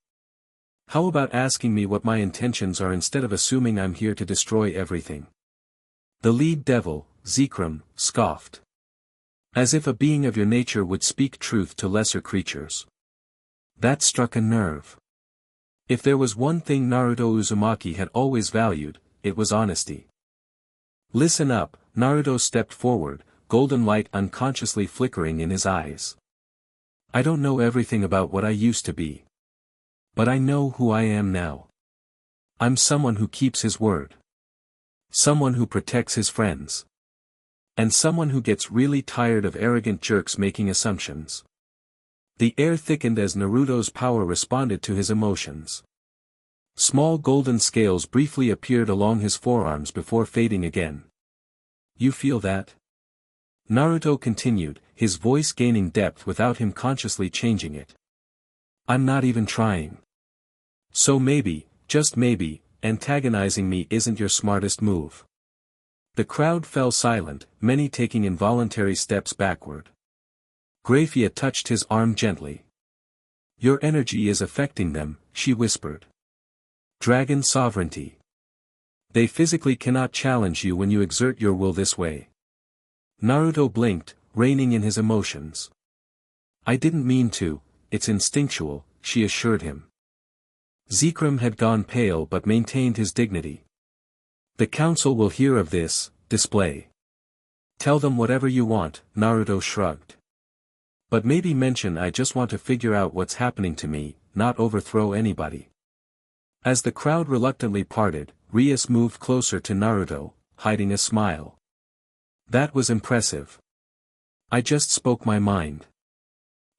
How about asking me what my intentions are instead of assuming I'm here to destroy everything? The lead devil, Zekrom, scoffed. As if a being of your nature would speak truth to lesser creatures. That struck a nerve. If there was one thing Naruto Uzumaki had always valued, it was honesty. Listen up, Naruto stepped forward, golden light unconsciously flickering in his eyes. I don't know everything about what I used to be. But I know who I am now. I'm someone who keeps his word. Someone who protects his friends. And someone who gets really tired of arrogant jerks making assumptions. The air thickened as Naruto's power responded to his emotions. Small golden scales briefly appeared along his forearms before fading again. You feel that? Naruto continued, his voice gaining depth without him consciously changing it. I'm not even trying. So maybe, just maybe, antagonizing me isn't your smartest move. The crowd fell silent, many taking involuntary steps backward. Grayfia touched his arm gently. Your energy is affecting them, she whispered. Dragon sovereignty. They physically cannot challenge you when you exert your will this way. Naruto blinked, reining in his emotions. I didn't mean to, it's instinctual, she assured him. Zekrom had gone pale but maintained his dignity. The council will hear of this display. Tell them whatever you want, Naruto shrugged. But maybe mention I just want to figure out what's happening to me, not overthrow anybody. As the crowd reluctantly parted, Rias moved closer to Naruto, hiding a smile. That was impressive. I just spoke my mind.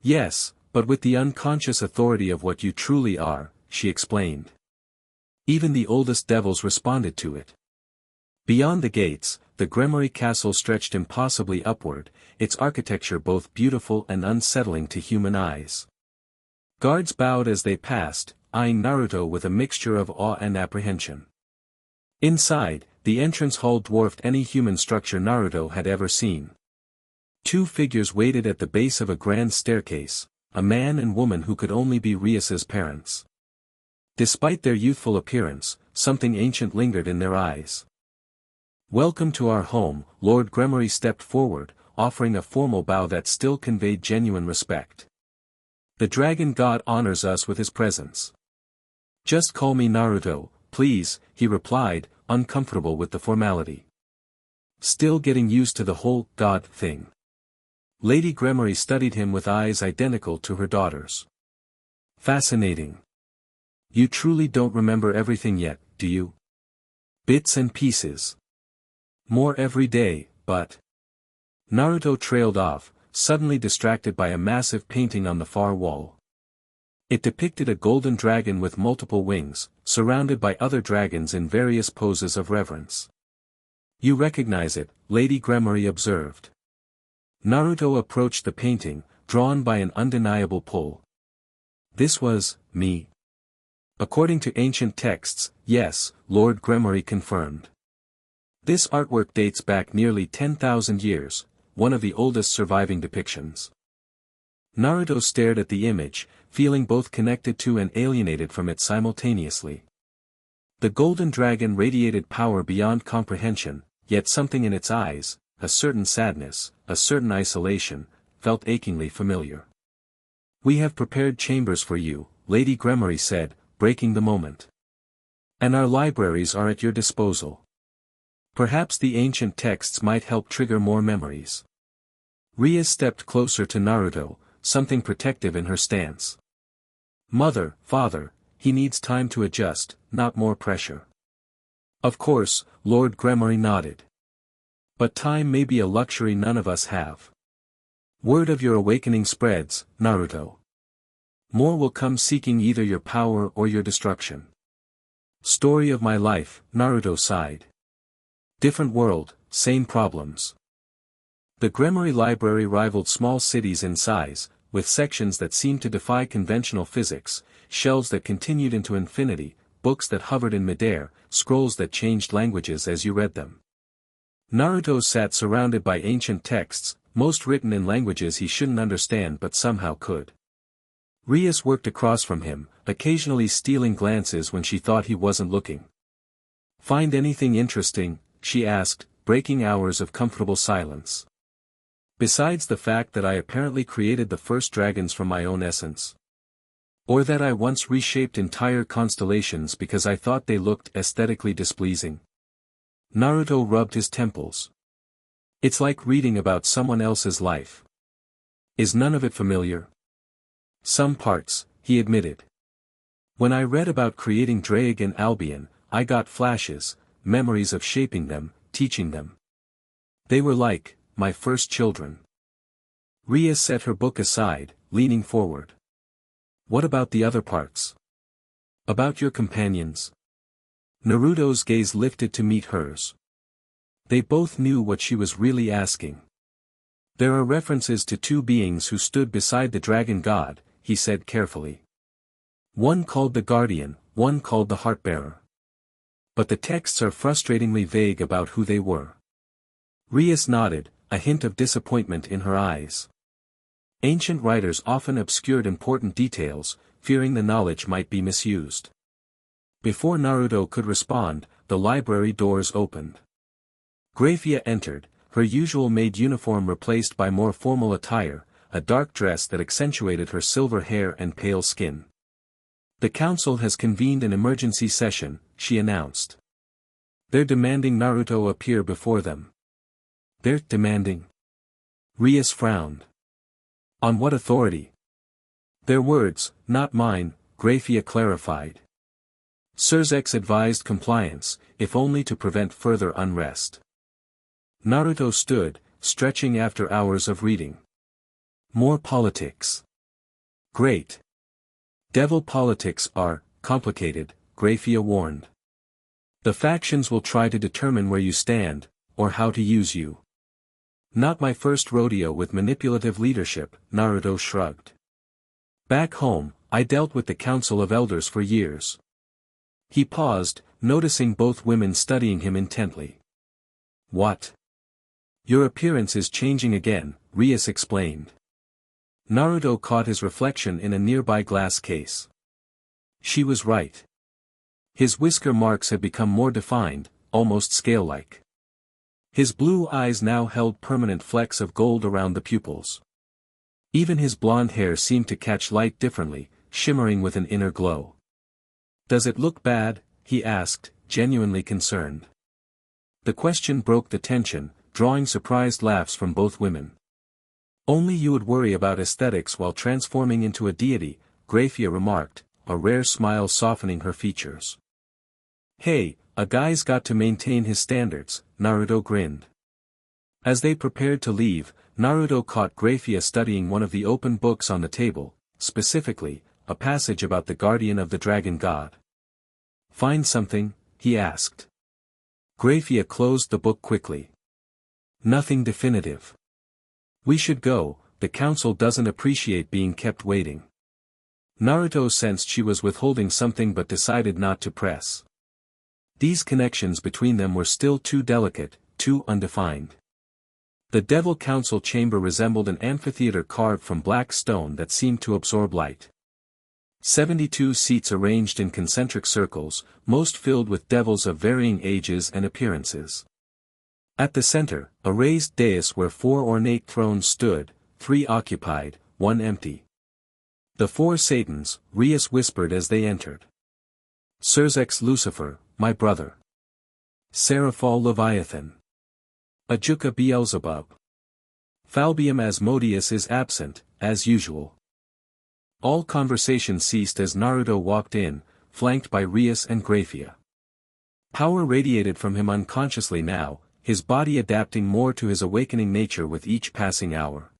Yes, but with the unconscious authority of what you truly are, she explained. Even the oldest devils responded to it. Beyond the gates, the Gremory castle stretched impossibly upward, its architecture both beautiful and unsettling to human eyes. Guards bowed as they passed, eyeing Naruto with a mixture of awe and apprehension. Inside, the entrance hall dwarfed any human structure Naruto had ever seen. Two figures waited at the base of a grand staircase, a man and woman who could only be Rias's parents. Despite their youthful appearance, something ancient lingered in their eyes. "Welcome to our home," Lord Gremory stepped forward, offering a formal bow that still conveyed genuine respect. "The dragon god honors us with his presence." "Just call me Naruto, please," he replied, uncomfortable with the formality. Still getting used to the whole god thing. Lady Gremory studied him with eyes identical to her daughter's. "Fascinating. You truly don't remember everything yet, do you?" "Bits and pieces. More every day, but—" Naruto trailed off, suddenly distracted by a massive painting on the far wall. It depicted a golden dragon with multiple wings, surrounded by other dragons in various poses of reverence. "You recognize it," Lady Gremory observed. Naruto approached the painting, drawn by an undeniable pull. "This was me." "According to ancient texts, yes," Lord Gremory confirmed. "This artwork dates back nearly 10,000 years, one of the oldest surviving depictions." Naruto stared at the image, feeling both connected to and alienated from it simultaneously. The golden dragon radiated power beyond comprehension, yet something in its eyes, a certain sadness, a certain isolation, felt achingly familiar. "We have prepared chambers for you," Lady Gremory said, breaking the moment. "And our libraries are at your disposal. Perhaps the ancient texts might help trigger more memories." Rias stepped closer to Naruto, something protective in her stance. "Mother, father, he needs time to adjust, not more pressure." "Of course," Lord Gremory nodded. "But time may be a luxury none of us have. Word of your awakening spreads, Naruto. More will come seeking either your power or your destruction." "Story of my life," Naruto sighed. "Different world, same problems." The Gremory library rivaled small cities in size, with sections that seemed to defy conventional physics, shelves that continued into infinity, books that hovered in midair, scrolls that changed languages as you read them. Naruto sat surrounded by ancient texts, most written in languages he shouldn't understand but somehow could. Rias worked across from him, occasionally stealing glances when she thought he wasn't looking. "Find anything interesting?" she asked, breaking hours of comfortable silence. "Besides the fact that I apparently created the first dragons from my own essence. Or that I once reshaped entire constellations because I thought they looked aesthetically displeasing." Naruto rubbed his temples. "It's like reading about someone else's life. Is none of it familiar?" "Some parts," he admitted. "When I read about creating Ddraig and Albion, I got flashes, memories of shaping them, teaching them. They were like my first children." Rias set her book aside, leaning forward. "What about the other parts? About your companions?" Naruto's gaze lifted to meet hers. They both knew what she was really asking. "There are references to two beings who stood beside the dragon god," he said carefully. "One called the Guardian, one called the Heartbearer. But the texts are frustratingly vague about who they were." Rias nodded, a hint of disappointment in her eyes. Ancient writers often obscured important details, fearing the knowledge might be misused. Before Naruto could respond, the library doors opened. Grayfia entered, her usual maid uniform replaced by more formal attire, a dark dress that accentuated her silver hair and pale skin. "The council has convened an emergency session," she announced. "They're demanding Naruto appear before them." "They're demanding?" Rias frowned. "On what authority?" "Their words, not mine," Grayfia clarified. "Surzex advised compliance, if only to prevent further unrest." Naruto stood, stretching after hours of reading. More politics. Great. Devil politics are complicated, Grayfia warned. The factions will try to determine where you stand, or how to use you. Not my first rodeo with manipulative leadership, Naruto shrugged. Back home, I dealt with the Council of Elders for years. He paused, noticing both women studying him intently. What? Your appearance is changing again, Rias explained. Naruto caught his reflection in a nearby glass case. She was right. His whisker marks had become more defined, almost scale-like. His blue eyes now held permanent flecks of gold around the pupils. Even his blonde hair seemed to catch light differently, shimmering with an inner glow. Does it look bad? He asked, genuinely concerned. The question broke the tension, drawing surprised laughs from both women. Only you would worry about aesthetics while transforming into a deity, Grayfia remarked, a rare smile softening her features. Hey, a guy's got to maintain his standards, Naruto grinned. As they prepared to leave, Naruto caught Grayfia studying one of the open books on the table, specifically, a passage about the guardian of the dragon god. Find something? He asked. Grayfia closed the book quickly. Nothing definitive. We should go, the council doesn't appreciate being kept waiting. Naruto sensed she was withholding something but decided not to press. These connections between them were still too delicate, too undefined. The Devil Council chamber resembled an amphitheater carved from black stone that seemed to absorb light. 72 seats arranged in concentric circles, most filled with devils of varying ages and appearances. At the center, a raised dais where 4 ornate thrones stood, 3 occupied, 1 empty. The 4 Satans, Rias whispered as they entered. Surzex Lucifer, my brother. Seraphol Leviathan. Ajuka Beelzebub. Falbium Asmodeus is absent, as usual. All conversation ceased as Naruto walked in, flanked by Rias and Grayfia. Power radiated from him unconsciously now, his body adapting more to his awakening nature with each passing hour.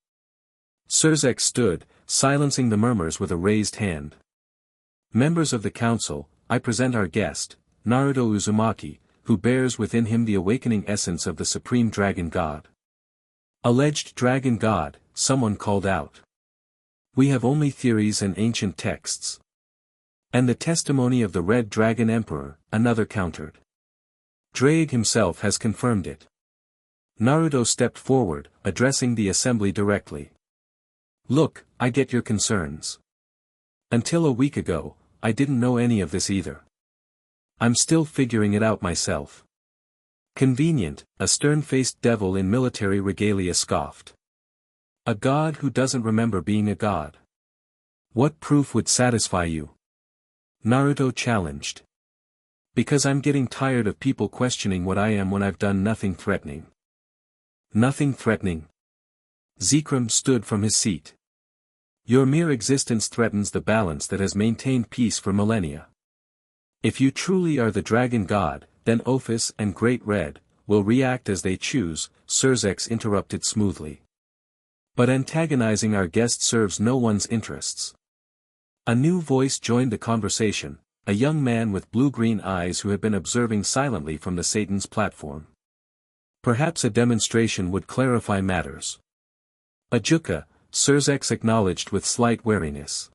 Surzex stood, silencing the murmurs with a raised hand. Members of the council, I present our guest, Naruto Uzumaki, who bears within him the awakening essence of the supreme dragon god. Alleged dragon god, someone called out. We have only theories and ancient texts. And the testimony of the Red Dragon Emperor, another countered. Ddraig himself has confirmed it. Naruto stepped forward, addressing the assembly directly. Look, I get your concerns. Until a week ago, I didn't know any of this either. I'm still figuring it out myself. Convenient, a stern-faced devil in military regalia scoffed. A god who doesn't remember being a god. What proof would satisfy you? Naruto challenged. Because I'm getting tired of people questioning what I am when I've done nothing threatening. Nothing threatening. Zekrom stood from his seat. Your mere existence threatens the balance that has maintained peace for millennia. If you truly are the dragon god, then Ophis and Great Red will react as they choose, Surzex interrupted smoothly. But antagonizing our guest serves no one's interests. A new voice joined the conversation, a young man with blue-green eyes who had been observing silently from the Satan's platform. Perhaps a demonstration would clarify matters. Ajuka, Surzex acknowledged with slight wariness.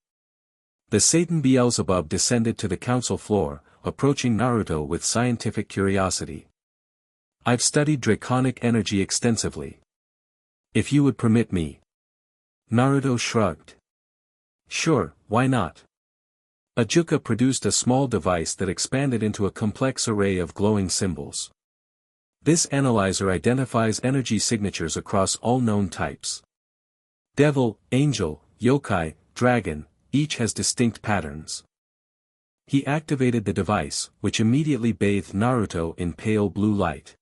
The Satan Beelzebub descended to the council floor, approaching Naruto with scientific curiosity. I've studied draconic energy extensively. If you would permit me. Naruto shrugged. Sure, why not? Ajuka produced a small device that expanded into a complex array of glowing symbols. This analyzer identifies energy signatures across all known types. Devil, angel, yokai, dragon, each has distinct patterns. He activated the device, which immediately bathed Naruto in pale blue light.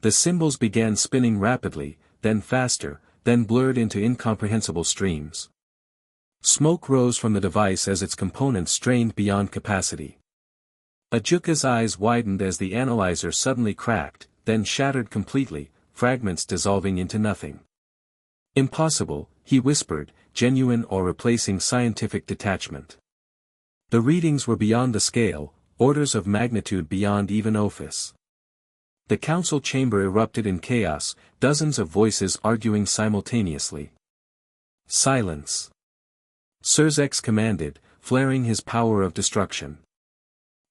The symbols began spinning rapidly, then faster, then blurred into incomprehensible streams. Smoke rose from the device as its components strained beyond capacity. Ajuka's eyes widened as the analyzer suddenly cracked, then shattered completely, fragments dissolving into nothing. Impossible, he whispered, genuine or replacing scientific detachment. The readings were beyond the scale, orders of magnitude beyond even Ophis. The council chamber erupted in chaos, dozens of voices arguing simultaneously. Silence. Xerxes commanded, flaring his power of destruction.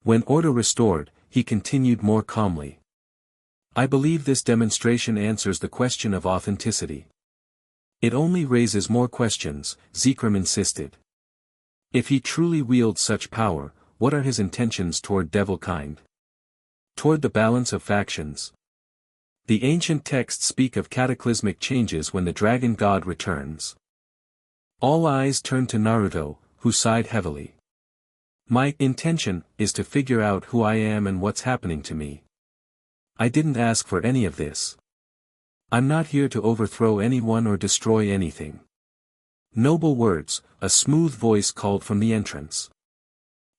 When order restored, he continued more calmly. I believe this demonstration answers the question of authenticity. It only raises more questions, Zekrom insisted. If he truly wields such power, what are his intentions toward devilkind? Toward the balance of factions. The ancient texts speak of cataclysmic changes when the dragon god returns. All eyes turned to Naruto, who sighed heavily. My intention is to figure out who I am and what's happening to me. I didn't ask for any of this. I'm not here to overthrow anyone or destroy anything. Noble words, a smooth voice called from the entrance.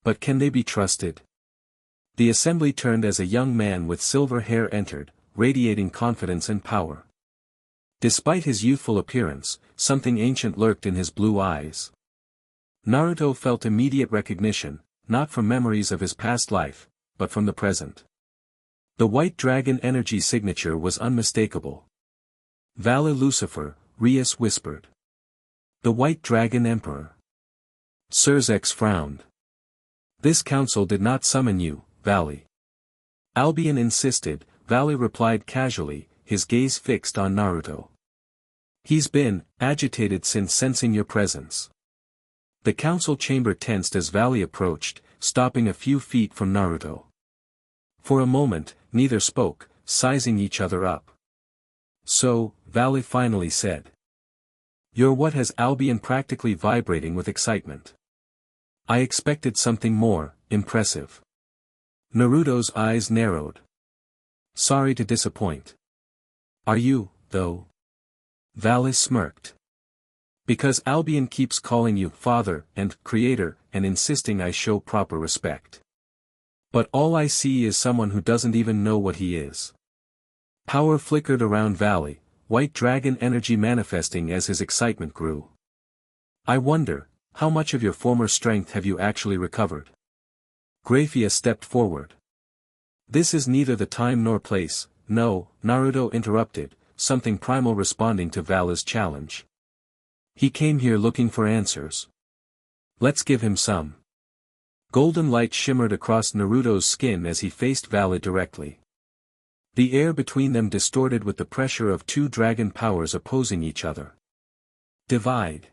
But can they be trusted? The assembly turned as a young man with silver hair entered, radiating confidence and power. Despite his youthful appearance, something ancient lurked in his blue eyes. Naruto felt immediate recognition, not from memories of his past life, but from the present. The white dragon energy signature was unmistakable. Valor Lucifer, Rias whispered. The White Dragon Emperor. Xerxes frowned. This council did not summon you, Valley. Albion insisted, Valley replied casually, his gaze fixed on Naruto. He's been agitated since sensing your presence. The council chamber tensed as Valley approached, stopping a few feet from Naruto. For a moment, neither spoke, sizing each other up. So, Valley finally said. You're what has Albion practically vibrating with excitement. I expected something more, impressive. Naruto's eyes narrowed. Sorry to disappoint. Are you, though? Valley smirked. Because Albion keeps calling you father and creator and insisting I show proper respect. But all I see is someone who doesn't even know what he is. Power flickered around Valley, white dragon energy manifesting as his excitement grew. I wonder, how much of your former strength have you actually recovered? Grayfia stepped forward. This is neither the time nor place, no, Naruto interrupted, something primal responding to Valley's challenge. He came here looking for answers. Let's give him some. Golden light shimmered across Naruto's skin as he faced Valley directly. The air between them distorted with the pressure of two dragon powers opposing each other. Divide.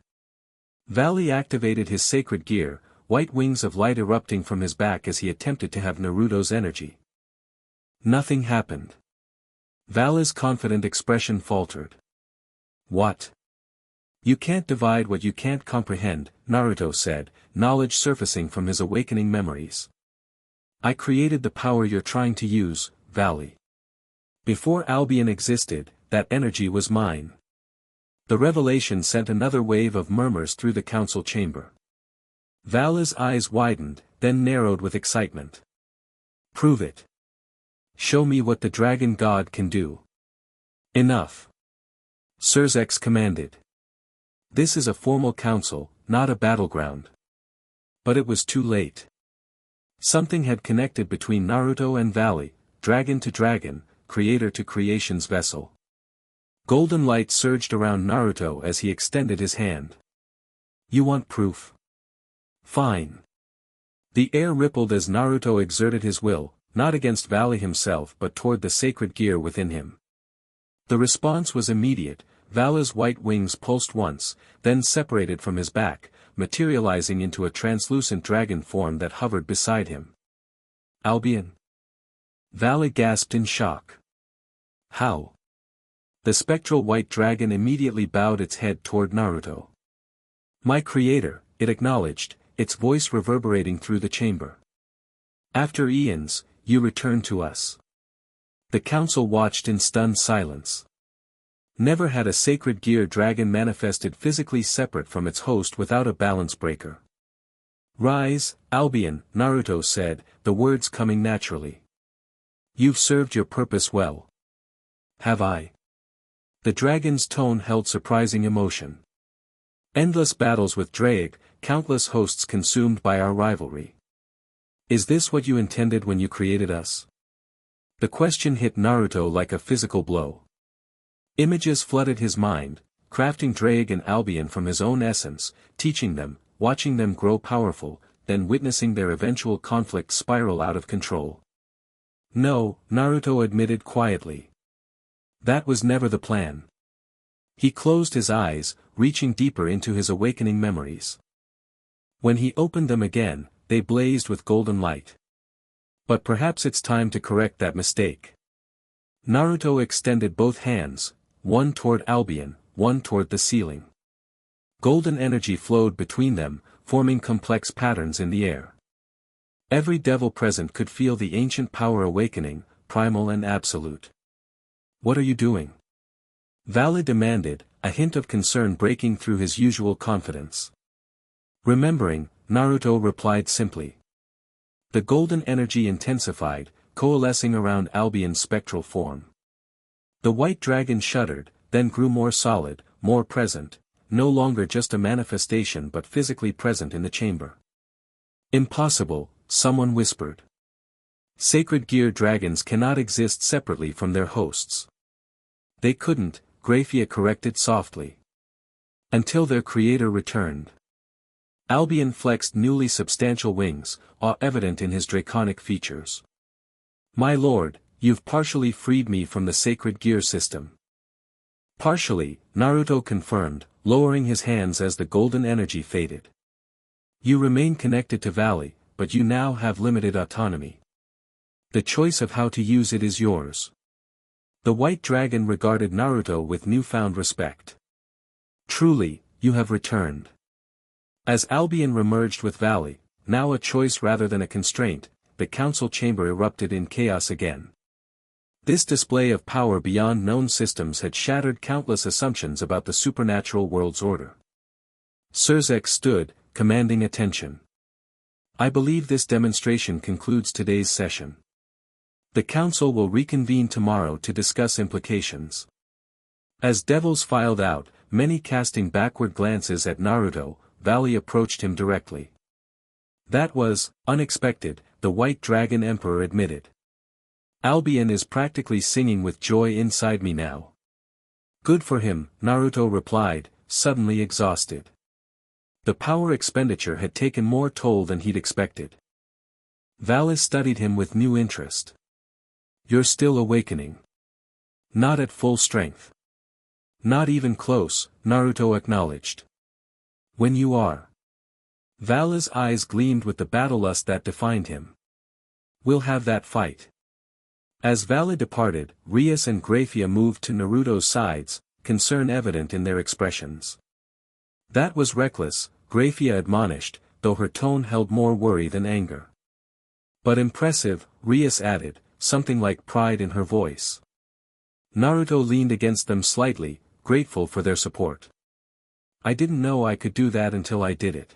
Valley activated his sacred gear, white wings of light erupting from his back as he attempted to have Naruto's energy. Nothing happened. Valley's confident expression faltered. What? You can't divide what you can't comprehend, Naruto said, knowledge surfacing from his awakening memories. I created the power you're trying to use, Valley. Before Albion existed, that energy was mine. The revelation sent another wave of murmurs through the council chamber. Valley's eyes widened, then narrowed with excitement. Prove it. Show me what the dragon god can do. Enough. Xerxes commanded. This is a formal council, not a battleground. But it was too late. Something had connected between Naruto and Valley, dragon to dragon, creator to creation's vessel. Golden light surged around Naruto as he extended his hand. You want proof? Fine. The air rippled as Naruto exerted his will, not against Valley himself but toward the sacred gear within him. The response was immediate. Valley's white wings pulsed once, then separated from his back, materializing into a translucent dragon form that hovered beside him. Albion? Valley gasped in shock. How? The spectral white dragon immediately bowed its head toward Naruto. My creator, it acknowledged, its voice reverberating through the chamber. After eons, you return to us. The council watched in stunned silence. Never had a sacred gear dragon manifested physically separate from its host without a balance breaker. Rise, Albion, Naruto said, the words coming naturally. You've served your purpose well. Have I? The dragon's tone held surprising emotion. Endless battles with Ddraig, countless hosts consumed by our rivalry. Is this what you intended when you created us? The question hit Naruto like a physical blow. Images flooded his mind, crafting Ddraig and Albion from his own essence, teaching them, watching them grow powerful, then witnessing their eventual conflict spiral out of control. No, Naruto admitted quietly. That was never the plan. He closed his eyes, reaching deeper into his awakening memories. When he opened them again, they blazed with golden light. But perhaps it's time to correct that mistake. Naruto extended both hands, one toward Albion, one toward the ceiling. Golden energy flowed between them, forming complex patterns in the air. Every devil present could feel the ancient power awakening, primal and absolute. What are you doing? Valle demanded, a hint of concern breaking through his usual confidence. Remembering, Naruto replied simply. The golden energy intensified, coalescing around Albion's spectral form. The white dragon shuddered, then grew more solid, more present, no longer just a manifestation but physically present in the chamber. Impossible, someone whispered. Sacred gear dragons cannot exist separately from their hosts. They couldn't, Grayfia corrected softly. Until their creator returned. Albion flexed newly substantial wings, awe evident in his draconic features. My lord, you've partially freed me from the sacred gear system. Partially, Naruto confirmed, lowering his hands as the golden energy faded. You remain connected to Valle, but you now have limited autonomy. The choice of how to use it is yours. The white dragon regarded Naruto with newfound respect. Truly, you have returned. As Albion remerged with Valle, now a choice rather than a constraint, the council chamber erupted in chaos again. This display of power beyond known systems had shattered countless assumptions about the supernatural world's order. Ddraig stood, commanding attention. I believe this demonstration concludes today's session. The council will reconvene tomorrow to discuss implications. As devils filed out, many casting backward glances at Naruto, Valle approached him directly. That was unexpected, the White Dragon Emperor admitted. Albion is practically singing with joy inside me now. Good for him, Naruto replied, suddenly exhausted. The power expenditure had taken more toll than he'd expected. Valle studied him with new interest. You're still awakening. Not at full strength. Not even close, Naruto acknowledged. When you are. Valle's eyes gleamed with the battlelust that defined him. We'll have that fight. As Valle departed, Rias and Grayfia moved to Naruto's sides, concern evident in their expressions. That was reckless, Grayfia admonished, though her tone held more worry than anger. But impressive, Rias added, something like pride in her voice. Naruto leaned against them slightly, grateful for their support. I didn't know I could do that until I did it.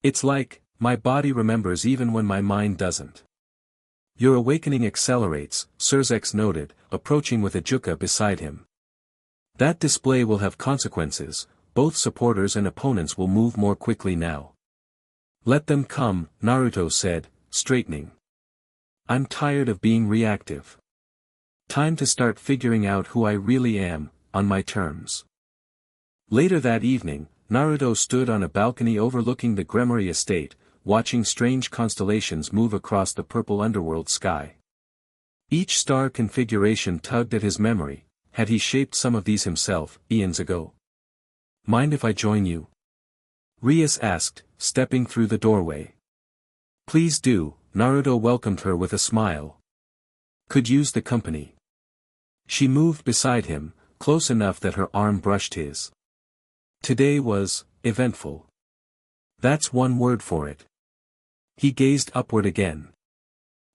It's like, my body remembers even when my mind doesn't. Your awakening accelerates, Ddraig noted, approaching with a juka beside him. That display will have consequences, both supporters and opponents will move more quickly now. Let them come, Naruto said, straightening. I'm tired of being reactive. Time to start figuring out who I really am, on my terms. Later that evening, Naruto stood on a balcony overlooking the Gremory estate, watching strange constellations move across the purple underworld sky. Each star configuration tugged at his memory. Had he shaped some of these himself, eons ago? Mind if I join you? Rias asked, stepping through the doorway. Please do, Naruto welcomed her with a smile. Could use the company. She moved beside him, close enough that her arm brushed his. Today was eventful. That's one word for it. He gazed upward again.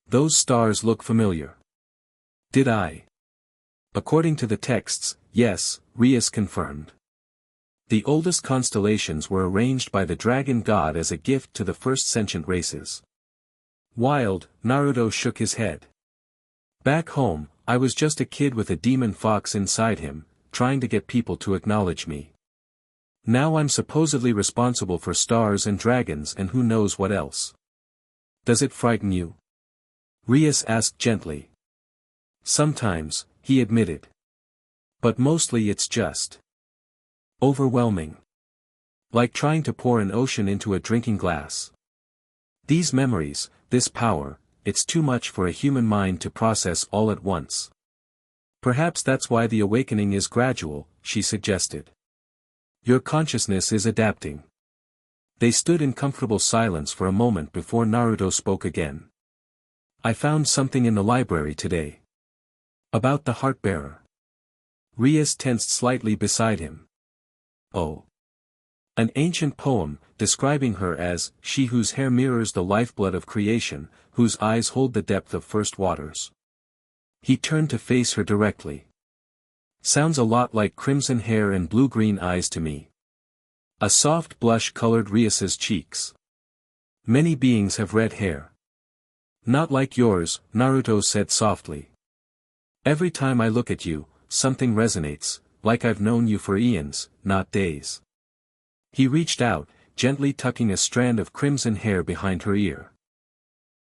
Those stars look familiar. Did I? According to the texts, yes, Rias confirmed. The oldest constellations were arranged by the dragon god as a gift to the first sentient races. Wild, Naruto shook his head. Back home, I was just a kid with a demon fox inside him, trying to get people to acknowledge me. Now I'm supposedly responsible for stars and dragons and who knows what else. Does it frighten you? Rias asked gently. Sometimes, he admitted. But mostly it's just overwhelming. Like trying to pour an ocean into a drinking glass. These memories, this power, it's too much for a human mind to process all at once. Perhaps that's why the awakening is gradual, she suggested. Your consciousness is adapting. They stood in comfortable silence for a moment before Naruto spoke again. I found something in the library today. About the Heartbearer. Rias tensed slightly beside him. Oh. An ancient poem, describing her as, she whose hair mirrors the lifeblood of creation, whose eyes hold the depth of first waters. He turned to face her directly. Sounds a lot like crimson hair and blue-green eyes to me. A soft blush colored Rias's cheeks. Many beings have red hair. Not like yours, Naruto said softly. Every time I look at you, something resonates, like I've known you for eons, not days. He reached out, gently tucking a strand of crimson hair behind her ear.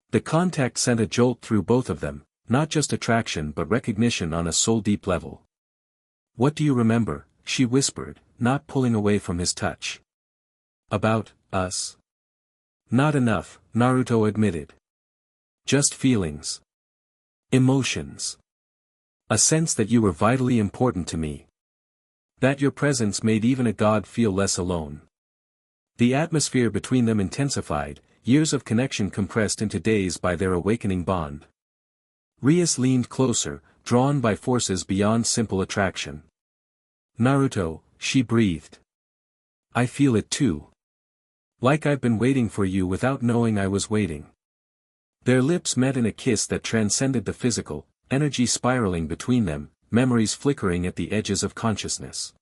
The contact sent a jolt through both of them, not just attraction but recognition on a soul-deep level. What do you remember? She whispered, not pulling away from his touch. About us? Not enough, Naruto admitted. Just feelings. Emotions. A sense that you were vitally important to me. That your presence made even a god feel less alone. The atmosphere between them intensified, years of connection compressed into days by their awakening bond. Rias leaned closer, drawn by forces beyond simple attraction. Naruto, she breathed. I feel it too. Like I've been waiting for you without knowing I was waiting. Their lips met in a kiss that transcended the physical, energy spiraling between them, memories flickering at the edges of consciousness.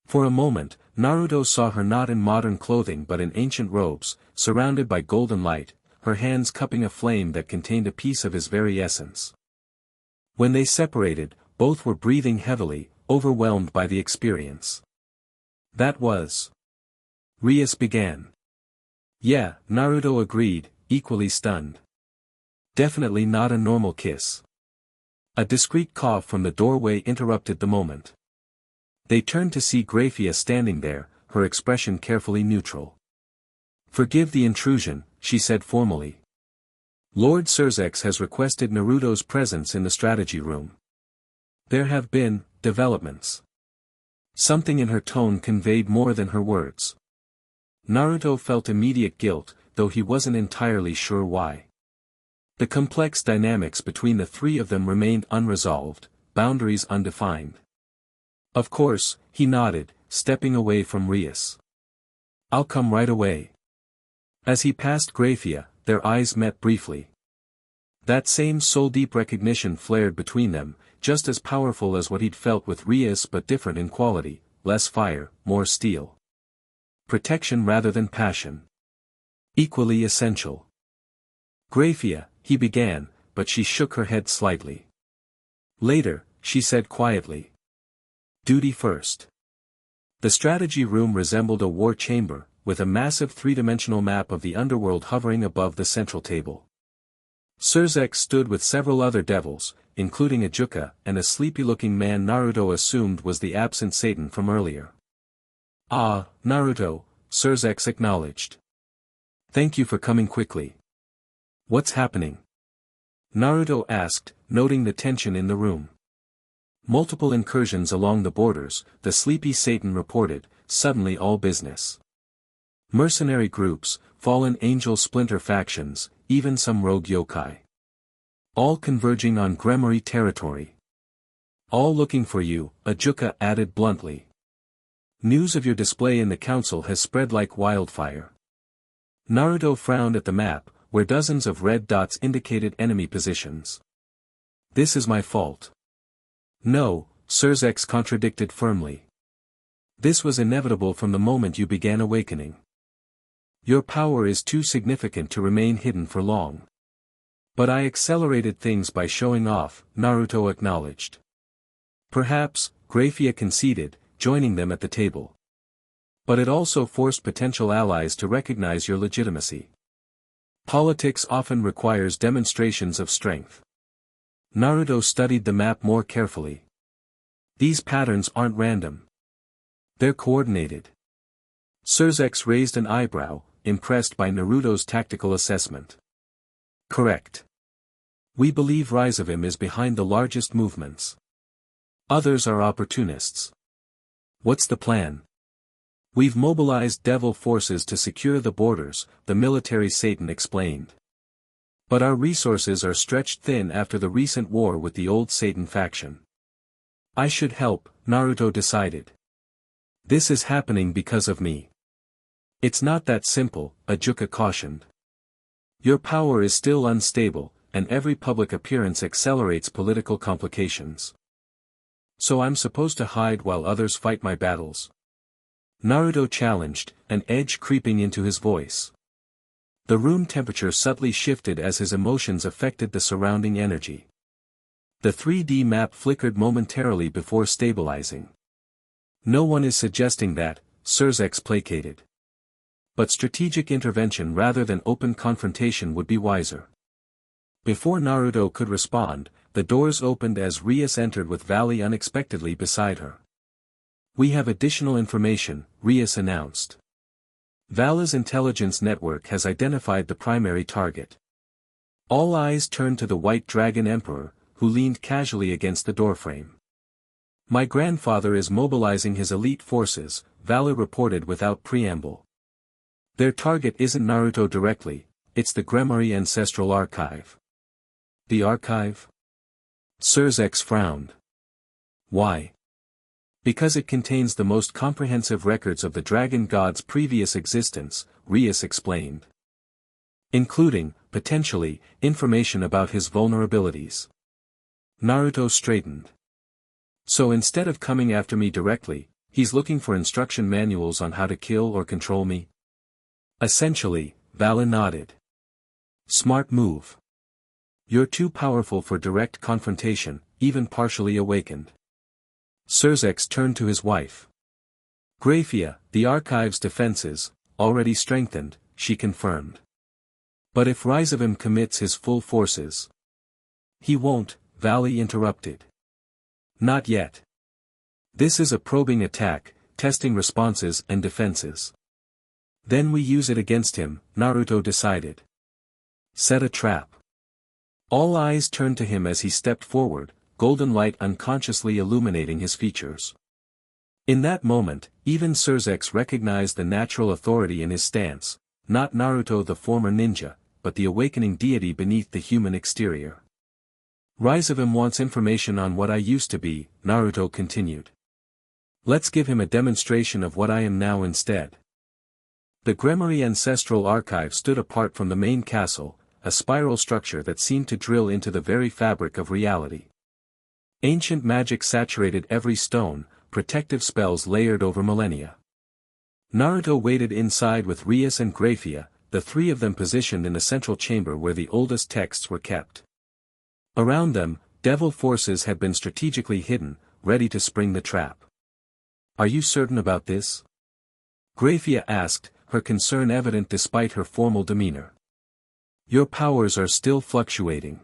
For a moment, Naruto saw her not in modern clothing but in ancient robes, surrounded by golden light, her hands cupping a flame that contained a piece of his very essence. When they separated, both were breathing heavily, overwhelmed by the experience. That was. Rias began. Yeah, Naruto agreed, equally stunned. Definitely not a normal kiss. A discreet cough from the doorway interrupted the moment. They turned to see Grayfia standing there, her expression carefully neutral. Forgive the intrusion, she said formally. Lord Surzex has requested Naruto's presence in the strategy room. There have been developments. Something in her tone conveyed more than her words. Naruto felt immediate guilt, though he wasn't entirely sure why. The complex dynamics between the three of them remained unresolved, boundaries undefined. Of course, he nodded, stepping away from Rias. I'll come right away. As he passed Grayfia, their eyes met briefly. That same soul-deep recognition flared between them, just as powerful as what he'd felt with Rias but different in quality, less fire, more steel. Protection rather than passion. Equally essential. Grayfia, he began, but she shook her head slightly. Later, she said quietly. Duty first. The strategy room resembled a war chamber, with a massive three-dimensional map of the underworld hovering above the central table. Surzex stood with several other devils, including a Juka and a sleepy-looking man Naruto assumed was the absent Satan from earlier. Ah, Naruto, Surzex acknowledged. Thank you for coming quickly. What's happening? Naruto asked, noting the tension in the room. Multiple incursions along the borders, the sleepy Satan reported, suddenly all business. Mercenary groups, fallen angel splinter factions, even some rogue yokai. All converging on Gremory territory. All looking for you, a Juka added bluntly. News of your display in the council has spread like wildfire. Naruto frowned at the map, where dozens of red dots indicated enemy positions. This is my fault. No, Surzex contradicted firmly. This was inevitable from the moment you began awakening. Your power is too significant to remain hidden for long. But I accelerated things by showing off, Naruto acknowledged. Perhaps, Grayfia conceded, joining them at the table. But it also forced potential allies to recognize your legitimacy. Politics often requires demonstrations of strength. Naruto studied the map more carefully. These patterns aren't random. They're coordinated. Surzex raised an eyebrow, impressed by Naruto's tactical assessment. Correct. We believe Rizavim is behind the largest movements. Others are opportunists. What's the plan? We've mobilized devil forces to secure the borders, the military Satan explained. But our resources are stretched thin after the recent war with the old Satan faction. I should help, Naruto decided. This is happening because of me. It's not that simple, Ajuka cautioned. Your power is still unstable, and every public appearance accelerates political complications. So I'm supposed to hide while others fight my battles? Naruto challenged, an edge creeping into his voice. The room temperature subtly shifted as his emotions affected the surrounding energy. The 3D map flickered momentarily before stabilizing. No one is suggesting that, Surzex placated. But strategic intervention rather than open confrontation would be wiser. Before Naruto could respond, the doors opened as Rias entered with Valley unexpectedly beside her. We have additional information, Rias announced. Vala's intelligence network has identified the primary target. All eyes turned to the White Dragon Emperor, who leaned casually against the doorframe. My grandfather is mobilizing his elite forces, Vala reported without preamble. Their target isn't Naruto directly, it's the Gremari Ancestral Archive. The archive? Surzex frowned. Why? Because it contains the most comprehensive records of the dragon god's previous existence, Rias explained. Including, potentially, information about his vulnerabilities. Naruto straightened. So instead of coming after me directly, he's looking for instruction manuals on how to kill or control me? Essentially, Vala nodded. Smart move. You're too powerful for direct confrontation, even partially awakened. Surzex turned to his wife. Grayfia, the archive's defenses, already strengthened, she confirmed. But if Rizavim commits his full forces? He won't, Valley interrupted. Not yet. This is a probing attack, testing responses and defenses. Then we use it against him, Naruto decided. Set a trap. All eyes turned to him as he stepped forward, golden light unconsciously illuminating his features. In that moment, even Surzex recognized the natural authority in his stance, not Naruto the former ninja, but the awakening deity beneath the human exterior. Rizavim wants information on what I used to be, Naruto continued. Let's give him a demonstration of what I am now instead. The Gremari Ancestral Archive stood apart from the main castle, a spiral structure that seemed to drill into the very fabric of reality. Ancient magic saturated every stone, protective spells layered over millennia. Naruto waited inside with Rias and Grayfia, the three of them positioned in the central chamber where the oldest texts were kept. Around them, devil forces had been strategically hidden, ready to spring the trap. Are you certain about this? Grayfia asked, her concern evident despite her formal demeanor. Your powers are still fluctuating.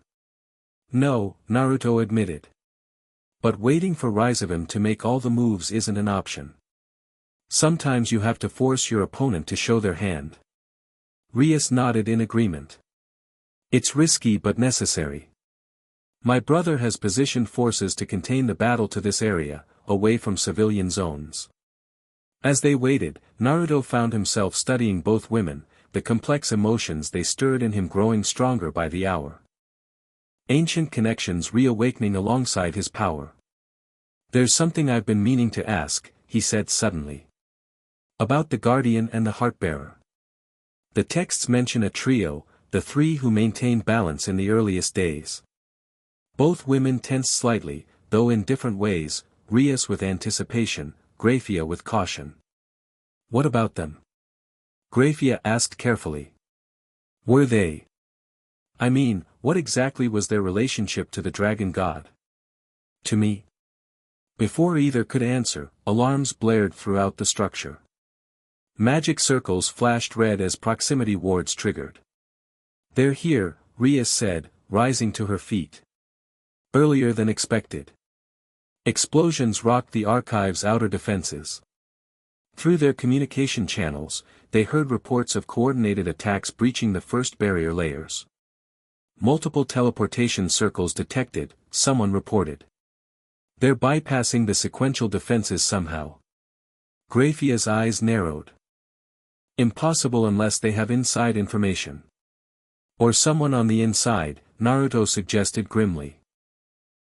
No, Naruto admitted. But waiting for Rizavim to make all the moves isn't an option. Sometimes you have to force your opponent to show their hand. Rias nodded in agreement. It's risky but necessary. My brother has positioned forces to contain the battle to this area, away from civilian zones. As they waited, Naruto found himself studying both women, the complex emotions they stirred in him growing stronger by the hour. Ancient connections reawakening alongside his power. There's something I've been meaning to ask, he said suddenly. About the Guardian and the Heartbearer. The texts mention a trio, the three who maintained balance in the earliest days. Both women tensed slightly, though in different ways, Rias with anticipation, Grayfia with caution. What about them? Grayfia asked carefully. Were they? I mean, what exactly was their relationship to the dragon god? To me? Before either could answer, alarms blared throughout the structure. Magic circles flashed red as proximity wards triggered. "They're here," Rias said, rising to her feet. Earlier than expected. Explosions rocked the archive's outer defenses. Through their communication channels, they heard reports of coordinated attacks breaching the first barrier layers. Multiple teleportation circles detected, someone reported. "They're bypassing the sequential defenses somehow." Grayfia's eyes narrowed. "Impossible unless they have inside information." "Or someone on the inside," Naruto suggested grimly.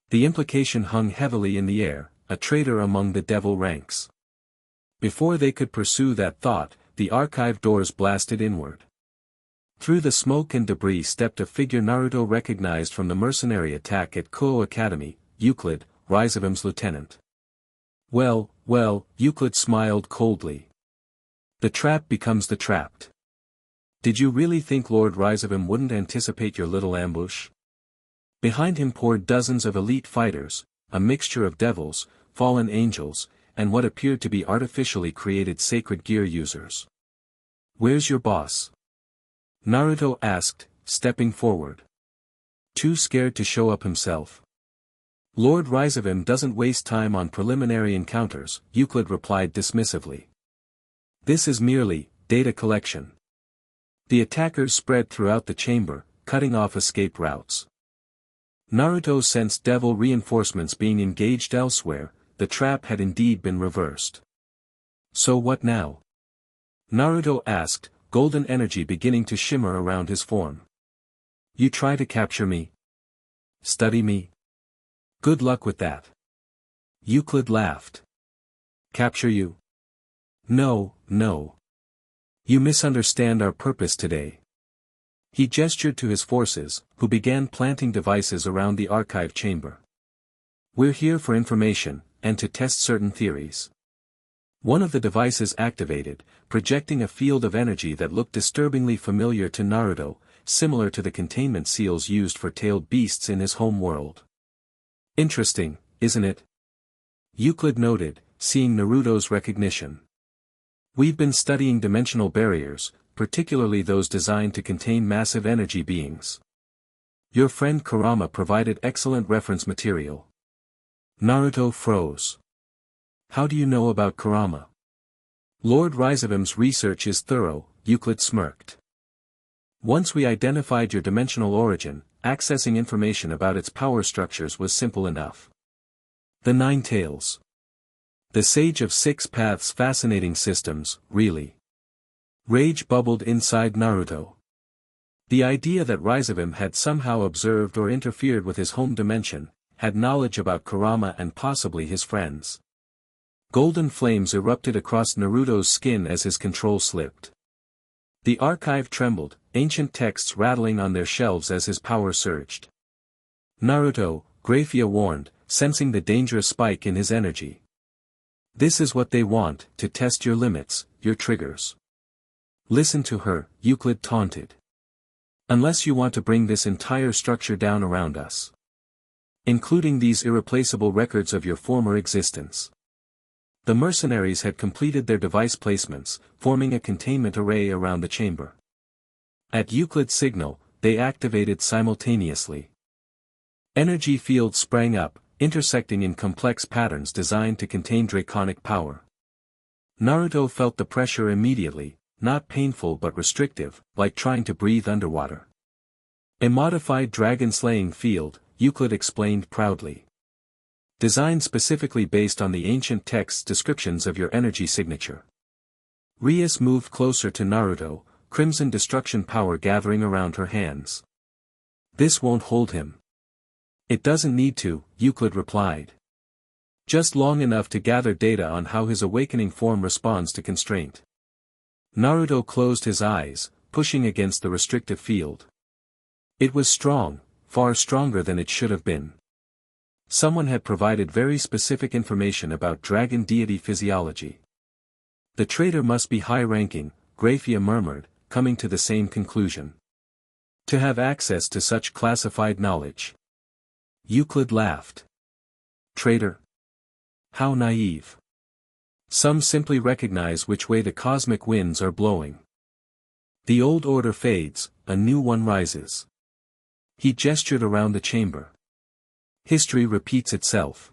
The implication hung heavily in the air, a traitor among the devil ranks. Before they could pursue that thought, the archive doors blasted inward. Through the smoke and debris stepped a figure Naruto recognized from the mercenary attack at Koho Academy, Euclid, Raizavim's lieutenant. Well, Euclid smiled coldly. "The trap becomes the trapped. Did you really think Lord Raizavim wouldn't anticipate your little ambush?" Behind him poured dozens of elite fighters, a mixture of devils, fallen angels, and what appeared to be artificially created sacred gear users. "Where's your boss?" Naruto asked, stepping forward. "Too scared to show up himself." "Lord Raizavim doesn't waste time on preliminary encounters," Euclid replied dismissively. "This is merely data collection." The attackers spread throughout the chamber, cutting off escape routes. Naruto sensed devil reinforcements being engaged elsewhere. The trap had indeed been reversed. "So what now?" Naruto asked, golden energy beginning to shimmer around his form. "You try to capture me? Study me? Good luck with that." Euclid laughed. "Capture you? No. You misunderstand our purpose today." He gestured to his forces, who began planting devices around the archive chamber. "We're here for information, and to test certain theories." One of the devices activated, projecting a field of energy that looked disturbingly familiar to Naruto, similar to the containment seals used for tailed beasts in his home world. "Interesting, isn't it?" Euclid noted, seeing Naruto's recognition. "We've been studying dimensional barriers, particularly those designed to contain massive energy beings. Your friend Kurama provided excellent reference material." Naruto froze. "How do you know about Kurama?" "Lord Raizavim's research is thorough," Euclid smirked. "Once we identified your dimensional origin, accessing information about its power structures was simple enough." The Nine Tails. The Sage of Six Paths. Fascinating systems, really. Rage bubbled inside Naruto. The idea that Raizavim had somehow observed or interfered with his home dimension, had knowledge about Kurama and possibly his friends. Golden flames erupted across Naruto's skin as his control slipped. The archive trembled, ancient texts rattling on their shelves as his power surged. "Naruto," Grayfia warned, sensing the dangerous spike in his energy. "This is what they want, to test your limits, your triggers." "Listen to her," Euclid taunted. "Unless you want to bring this entire structure down around us. Including these irreplaceable records of your former existence." The mercenaries had completed their device placements, forming a containment array around the chamber. At Euclid's signal, they activated simultaneously. Energy fields sprang up, intersecting in complex patterns designed to contain draconic power. Naruto felt the pressure immediately, not painful but restrictive, like trying to breathe underwater. "A modified dragon-slaying field," Euclid explained proudly. "Designed specifically based on the ancient text's descriptions of your energy signature." Rias moved closer to Naruto, crimson destruction power gathering around her hands. "This won't hold him." "It doesn't need to," Euclid replied. "Just long enough to gather data on how his awakening form responds to constraint." Naruto closed his eyes, pushing against the restrictive field. It was strong, far stronger than it should have been. Someone had provided very specific information about dragon deity physiology. "The traitor must be high-ranking," Grayfia murmured, coming to the same conclusion. "To have access to such classified knowledge." Euclid laughed. "Traitor? how naive. Some simply recognize which way the cosmic winds are blowing. The old order fades, a new one rises. He gestured around the chamber. History repeats itself.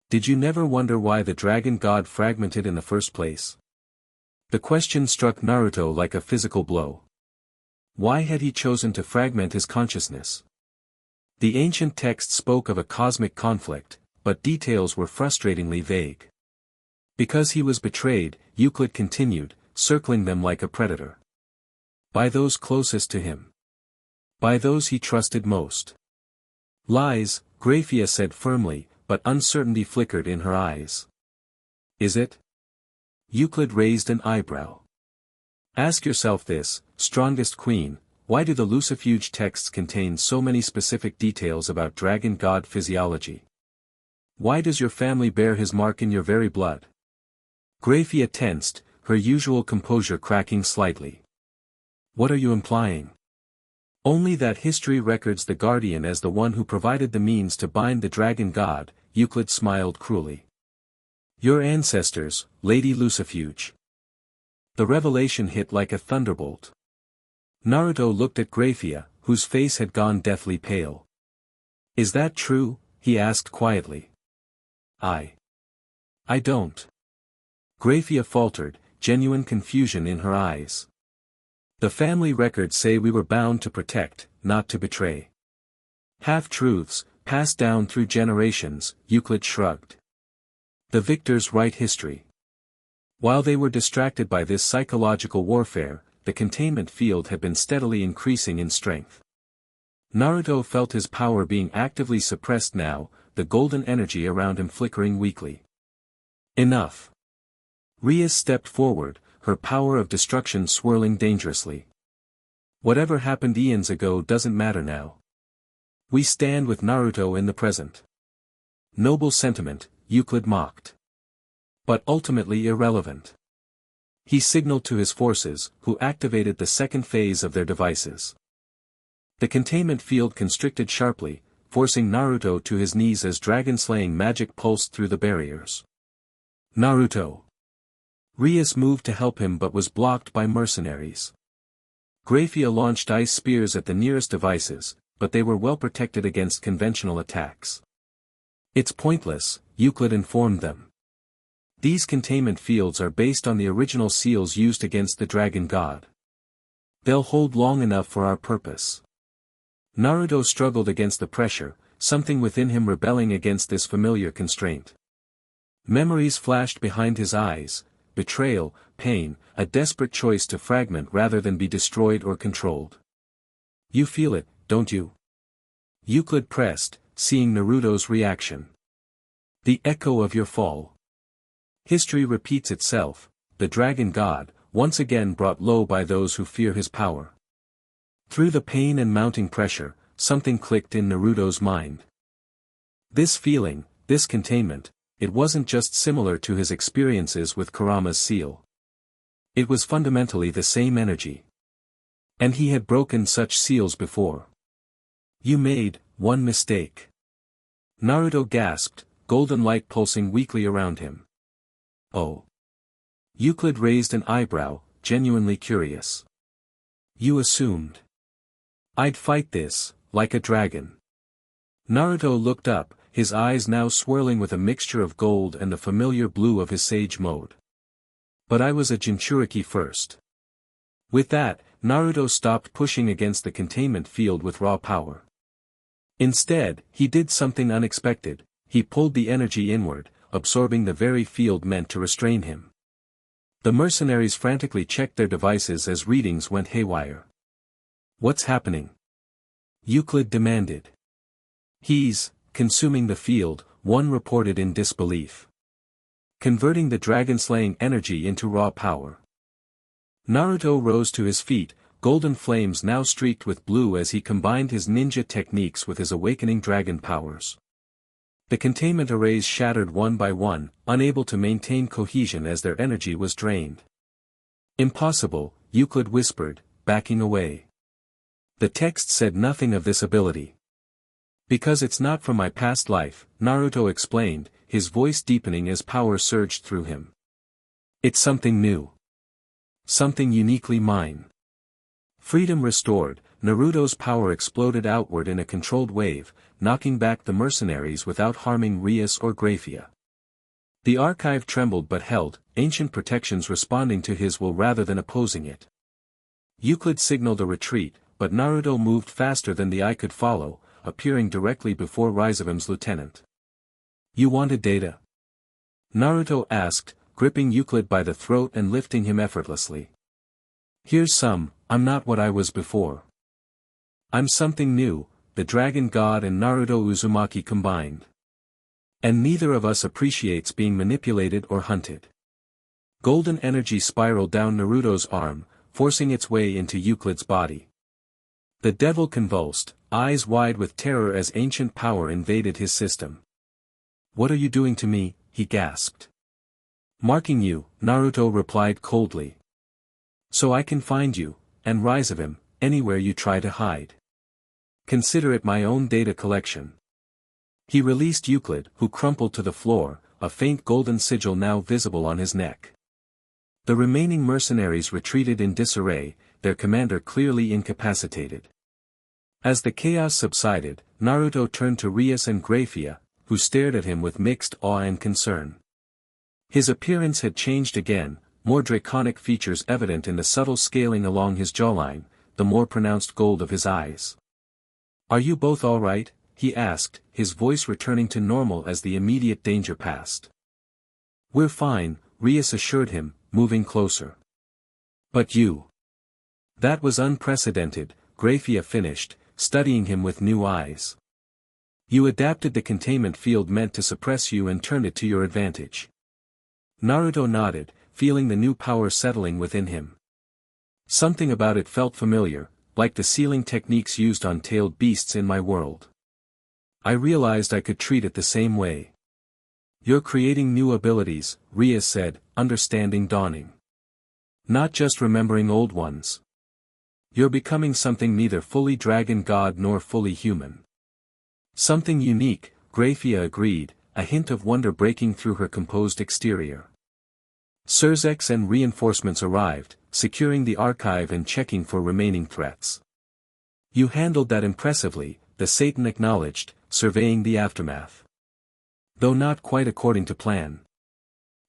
Did you never wonder why the dragon god fragmented in the first place? The question struck Naruto like a physical blow. Why had he chosen to fragment his consciousness? The ancient text spoke of a cosmic conflict, but details were frustratingly vague. Because he was betrayed, Euclid continued, circling them like a predator. By those closest to him. By those he trusted most. Lies, Grayfia said firmly, but uncertainty flickered in her eyes. Is it? Euclid raised an eyebrow. Ask yourself this, strongest queen, why do the Lucifuge texts contain so many specific details about dragon god physiology? Why does your family bear his mark in your very blood? Grayfia tensed, her usual composure cracking slightly. What are you implying? Only that history records the guardian as the one who provided the means to bind the dragon god, Euclid smiled cruelly. Your ancestors, Lady Lucifuge. The revelation hit like a thunderbolt. Naruto looked at Grayfia, whose face had gone deathly pale. Is that true? He asked quietly. I don't. Grayfia faltered, genuine confusion in her eyes. The family records say we were bound to protect, not to betray. Half-truths, passed down through generations, Euclid shrugged. The victors write history. While they were distracted by this psychological warfare, the containment field had been steadily increasing in strength. Naruto felt his power being actively suppressed now, the golden energy around him flickering weakly. Enough. Rias stepped forward, her power of destruction swirling dangerously. Whatever happened eons ago doesn't matter now. We stand with Naruto in the present. Noble sentiment, Euclid mocked. But ultimately irrelevant. He signaled to his forces, who activated the second phase of their devices. The containment field constricted sharply, forcing Naruto to his knees as dragon-slaying magic pulsed through the barriers. Naruto. Rias moved to help him but was blocked by mercenaries. Grayfia launched ice spears at the nearest devices, but they were well protected against conventional attacks. It's pointless, Euclid informed them. These containment fields are based on the original seals used against the dragon god. They'll hold long enough for our purpose. Naruto struggled against the pressure, something within him rebelling against this familiar constraint. Memories flashed behind his eyes, betrayal, pain, a desperate choice to fragment rather than be destroyed or controlled. You feel it, don't you? Euclid pressed, seeing Naruto's reaction. The echo of your fall. History repeats itself, the dragon god, once again brought low by those who fear his power. Through the pain and mounting pressure, something clicked in Naruto's mind. This feeling, this containment, it wasn't just similar to his experiences with Kurama's seal. It was fundamentally the same energy. And he had broken such seals before. You made one mistake. Naruto gasped, golden light pulsing weakly around him. Oh. Euclid raised an eyebrow, genuinely curious. You assumed I'd fight this, like a dragon. Naruto looked up, his eyes now swirling with a mixture of gold and the familiar blue of his sage mode. But I was a Jinchuriki first. With that, Naruto stopped pushing against the containment field with raw power. Instead, he did something unexpected, he pulled the energy inward, absorbing the very field meant to restrain him. The mercenaries frantically checked their devices as readings went haywire. What's happening? Euclid demanded. He's consuming the field, one reported in disbelief. Converting the dragon-slaying energy into raw power. Naruto rose to his feet, golden flames now streaked with blue as he combined his ninja techniques with his awakening dragon powers. The containment arrays shattered one by one, unable to maintain cohesion as their energy was drained. Impossible, Euclid whispered, backing away. The text said nothing of this ability. Because it's not from my past life, Naruto explained, his voice deepening as power surged through him. It's something new. Something uniquely mine. Freedom restored, Naruto's power exploded outward in a controlled wave, knocking back the mercenaries without harming Rias or Grayfia. The archive trembled but held, ancient protections responding to his will rather than opposing it. Euclid signaled a retreat, but Naruto moved faster than the eye could follow, appearing directly before Rizavim's lieutenant. You wanted data? Naruto asked, gripping Euclid by the throat and lifting him effortlessly. Here's some. I'm not what I was before. I'm something new, the Dragon God and Naruto Uzumaki combined. And neither of us appreciates being manipulated or hunted. Golden energy spiraled down Naruto's arm, forcing its way into Euclid's body. The devil convulsed, eyes wide with terror as ancient power invaded his system. What are you doing to me? He gasped. Marking you, Naruto replied coldly. So I can find you, and Rizavim, anywhere you try to hide. Consider it my own data collection. He released Euclid, who crumpled to the floor, a faint golden sigil now visible on his neck. The remaining mercenaries retreated in disarray, their commander clearly incapacitated. As the chaos subsided, Naruto turned to Rias and Grayfia, who stared at him with mixed awe and concern. His appearance had changed again, more draconic features evident in the subtle scaling along his jawline, the more pronounced gold of his eyes. Are you both all right? He asked, his voice returning to normal as the immediate danger passed. We're fine, Rias assured him, moving closer. But you. That was unprecedented, Grayfia finished, studying him with new eyes. You adapted the containment field meant to suppress you and turned it to your advantage. Naruto nodded, feeling the new power settling within him. Something about it felt familiar, like the sealing techniques used on tailed beasts in my world. I realized I could treat it the same way. You're creating new abilities, Rias said, understanding dawning. Not just remembering old ones. You're becoming something neither fully dragon god nor fully human. Something unique, Grayfia agreed, a hint of wonder breaking through her composed exterior. Surzex and reinforcements arrived, securing the archive and checking for remaining threats. You handled that impressively, the Satan acknowledged, surveying the aftermath. Though not quite according to plan.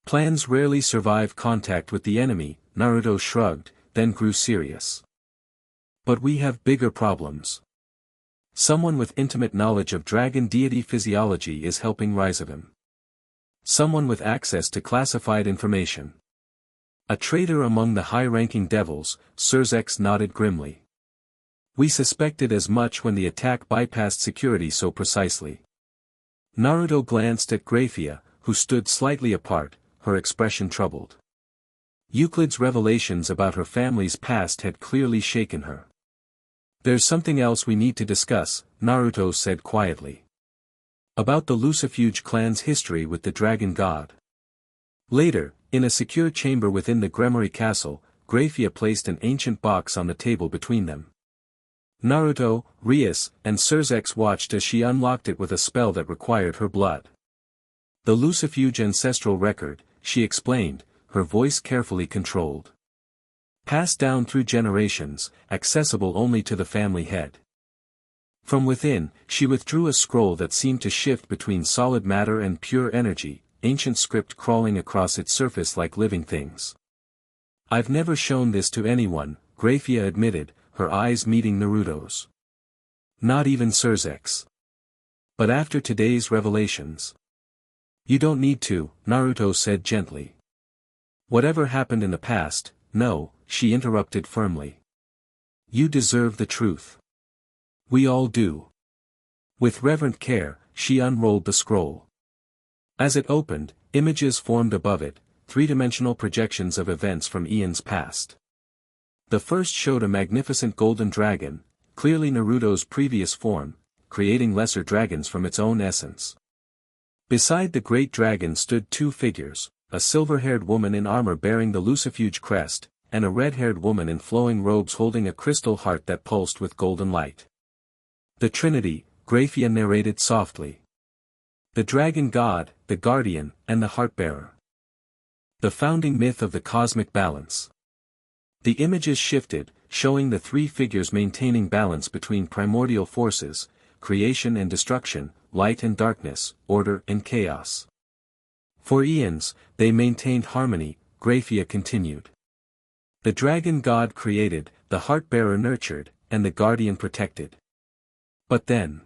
Plans rarely survive contact with the enemy, Naruto shrugged, then grew serious. But we have bigger problems. Someone with intimate knowledge of dragon deity physiology is helping Rizavim. Someone with access to classified information. A traitor among the high-ranking devils, Surzex nodded grimly. We suspected as much when the attack bypassed security so precisely. Naruto glanced at Grayfia, who stood slightly apart, her expression troubled. Euclid's revelations about her family's past had clearly shaken her. There's something else we need to discuss, Naruto said quietly. About the Lucifuge clan's history with the Dragon God. Later, in a secure chamber within the Gremory castle, Grayfia placed an ancient box on the table between them. Naruto, Rias, and Surzex watched as she unlocked it with a spell that required her blood. The Lucifuge ancestral record, she explained, her voice carefully controlled. Passed down through generations, accessible only to the family head. From within, she withdrew a scroll that seemed to shift between solid matter and pure energy, ancient script crawling across its surface like living things. I've never shown this to anyone, Grayfia admitted, her eyes meeting Naruto's. Not even Surzex. But after today's revelations. You don't need to, Naruto said gently. Whatever happened in the past, no, she interrupted firmly. You deserve the truth. We all do. With reverent care, she unrolled the scroll. As it opened, images formed above it, three-dimensional projections of events from eons past. The first showed a magnificent golden dragon, clearly Naruto's previous form, creating lesser dragons from its own essence. Beside the great dragon stood two figures, a silver-haired woman in armor bearing the Lucifuge crest, and a red-haired woman in flowing robes holding a crystal heart that pulsed with golden light. The Trinity, Grayfia narrated softly. The Dragon God, the Guardian, and the Heartbearer. The founding myth of the cosmic balance. The images shifted, showing the three figures maintaining balance between primordial forces, creation and destruction, light and darkness, order and chaos. For eons, they maintained harmony, Grayfia continued. The Dragon God created, the Heartbearer nurtured, and the Guardian protected. But then,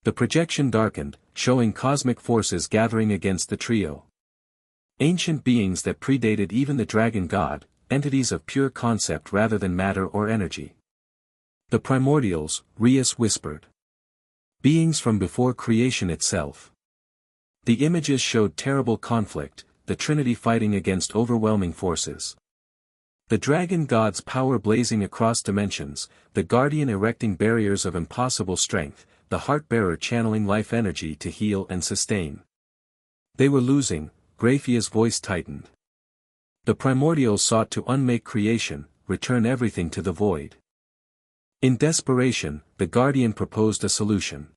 the projection darkened, showing cosmic forces gathering against the trio. Ancient beings that predated even the Dragon God, entities of pure concept rather than matter or energy. The primordials, Rias whispered. Beings from before creation itself. The images showed terrible conflict, the Trinity fighting against overwhelming forces. The Dragon God's power blazing across dimensions, the Guardian erecting barriers of impossible strength, the Heartbearer channeling life energy to heal and sustain. They were losing, Grayfia's voice tightened. The primordials sought to unmake creation, return everything to the void. In desperation, the Guardian proposed a solution.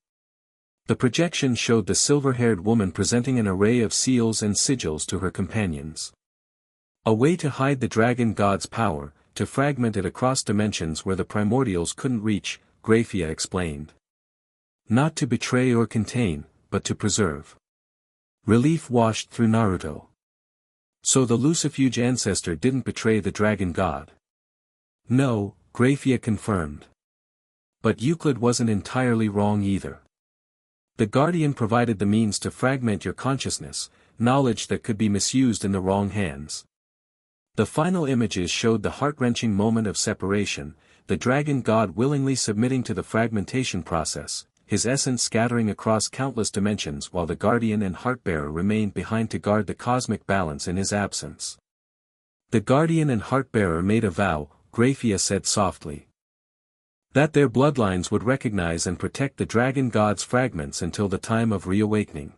The projection showed the silver-haired woman presenting an array of seals and sigils to her companions. A way to hide the Dragon God's power, to fragment it across dimensions where the primordials couldn't reach, Grayfia explained. Not to betray or contain, but to preserve. Relief washed through Naruto. So the Lucifuge ancestor didn't betray the Dragon God. No, Grayfia confirmed. But Euclid wasn't entirely wrong either. The Guardian provided the means to fragment your consciousness, knowledge that could be misused in the wrong hands. The final images showed the heart-wrenching moment of separation, the Dragon God willingly submitting to the fragmentation process, his essence scattering across countless dimensions while the Guardian and Heartbearer remained behind to guard the cosmic balance in his absence. The Guardian and Heartbearer made a vow, Grayfia said softly. That their bloodlines would recognize and protect the Dragon God's fragments until the time of reawakening.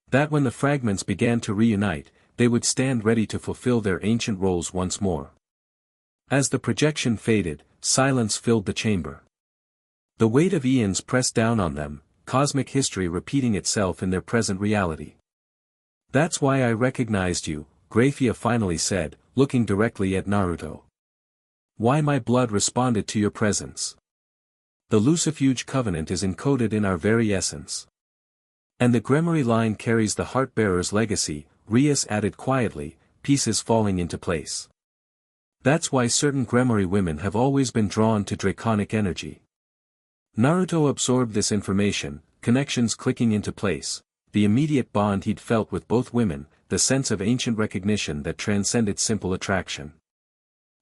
That when the fragments began to reunite, they would stand ready to fulfill their ancient roles once more. As the projection faded, silence filled the chamber. The weight of eons pressed down on them, cosmic history repeating itself in their present reality. That's why I recognized you, Grayfia finally said, looking directly at Naruto. Why my blood responded to your presence. The Lucifuge covenant is encoded in our very essence. And the Gremory line carries the Heartbearer's legacy, Rias added quietly, pieces falling into place. That's why certain Gremory women have always been drawn to draconic energy. Naruto absorbed this information, connections clicking into place, the immediate bond he'd felt with both women, the sense of ancient recognition that transcended simple attraction.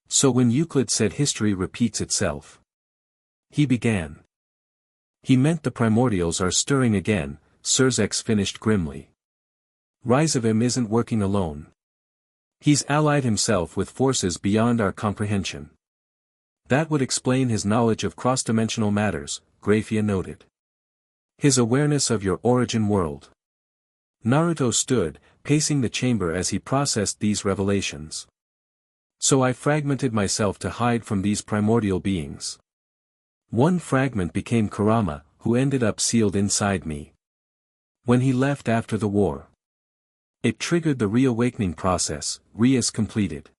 So when Euclid said history repeats itself, he began. He meant the primordials are stirring again, Surzex finished grimly. Rizavim isn't working alone. He's allied himself with forces beyond our comprehension. That would explain his knowledge of cross-dimensional matters, Grayfia noted. His awareness of your origin world. Naruto stood, pacing the chamber as he processed these revelations. So I fragmented myself to hide from these primordial beings. One fragment became Kurama, who ended up sealed inside me. When he left after the war, it triggered the reawakening process, Rias completed.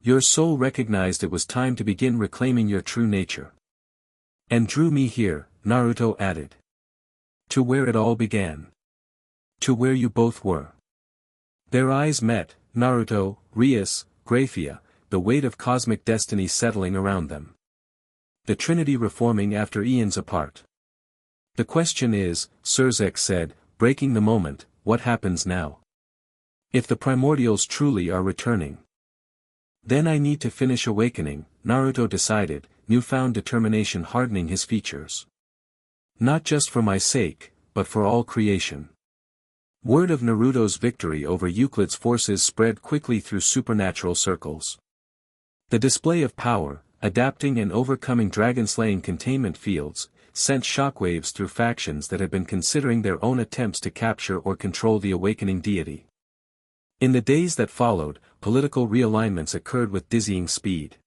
Your soul recognized it was time to begin reclaiming your true nature. And drew me here, Naruto added. To where it all began. To where you both were. Their eyes met, Naruto, Rias, Grayfia, the weight of cosmic destiny settling around them. The Trinity reforming after eons apart. The question is, Surzex said, breaking the moment, what happens now? If the primordials truly are returning. Then I need to finish awakening, Naruto decided, newfound determination hardening his features. Not just for my sake, but for all creation. Word of Naruto's victory over Euclid's forces spread quickly through supernatural circles. The display of power, adapting and overcoming dragon-slaying containment fields, sent shockwaves through factions that had been considering their own attempts to capture or control the awakening deity. In the days that followed, political realignments occurred with dizzying speed.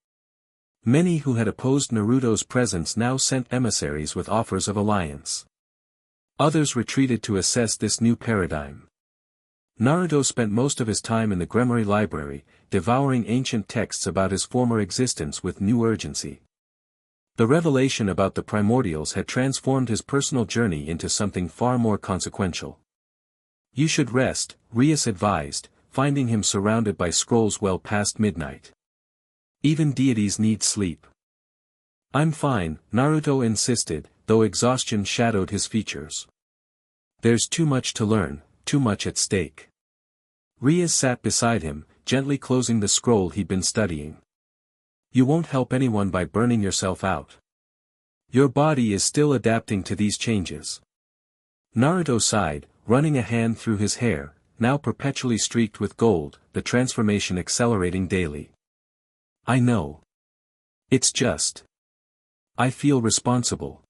Many who had opposed Naruto's presence now sent emissaries with offers of alliance. Others retreated to assess this new paradigm. Naruto spent most of his time in the Gremory library, devouring ancient texts about his former existence with new urgency. The revelation about the primordials had transformed his personal journey into something far more consequential. "You should rest," Rias advised, finding him surrounded by scrolls well past midnight. "Even deities need sleep." "I'm fine," Naruto insisted, though exhaustion shadowed his features. "There's too much to learn, too much at stake." Rias sat beside him, gently closing the scroll he'd been studying. "You won't help anyone by burning yourself out. Your body is still adapting to these changes." Naruto sighed, running a hand through his hair, now perpetually streaked with gold, the transformation accelerating daily. "I know. It's just. I feel responsible.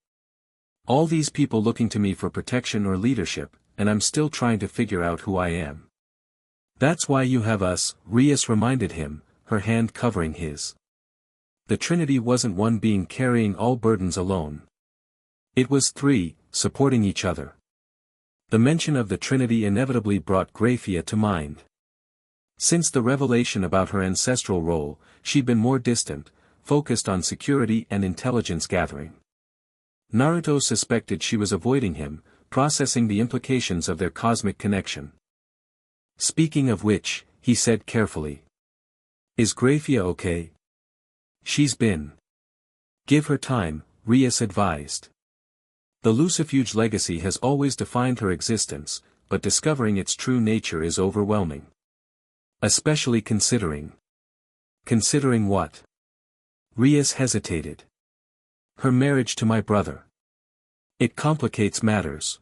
All these people looking to me for protection or leadership, and I'm still trying to figure out who I am." "That's why you have us," Rias reminded him, her hand covering his. The Trinity wasn't one being carrying all burdens alone. It was three, supporting each other. The mention of the Trinity inevitably brought Grayfia to mind. Since the revelation about her ancestral role, she'd been more distant, focused on security and intelligence gathering. Naruto suspected she was avoiding him, processing the implications of their cosmic connection. "Speaking of which," he said carefully. "Is Grayfia okay?" "She's been. Give her time," Rias advised. The Lucifuge legacy has always defined her existence, but discovering its true nature is overwhelming. Especially considering. Considering what? Rias hesitated. Her marriage to my brother. It complicates matters.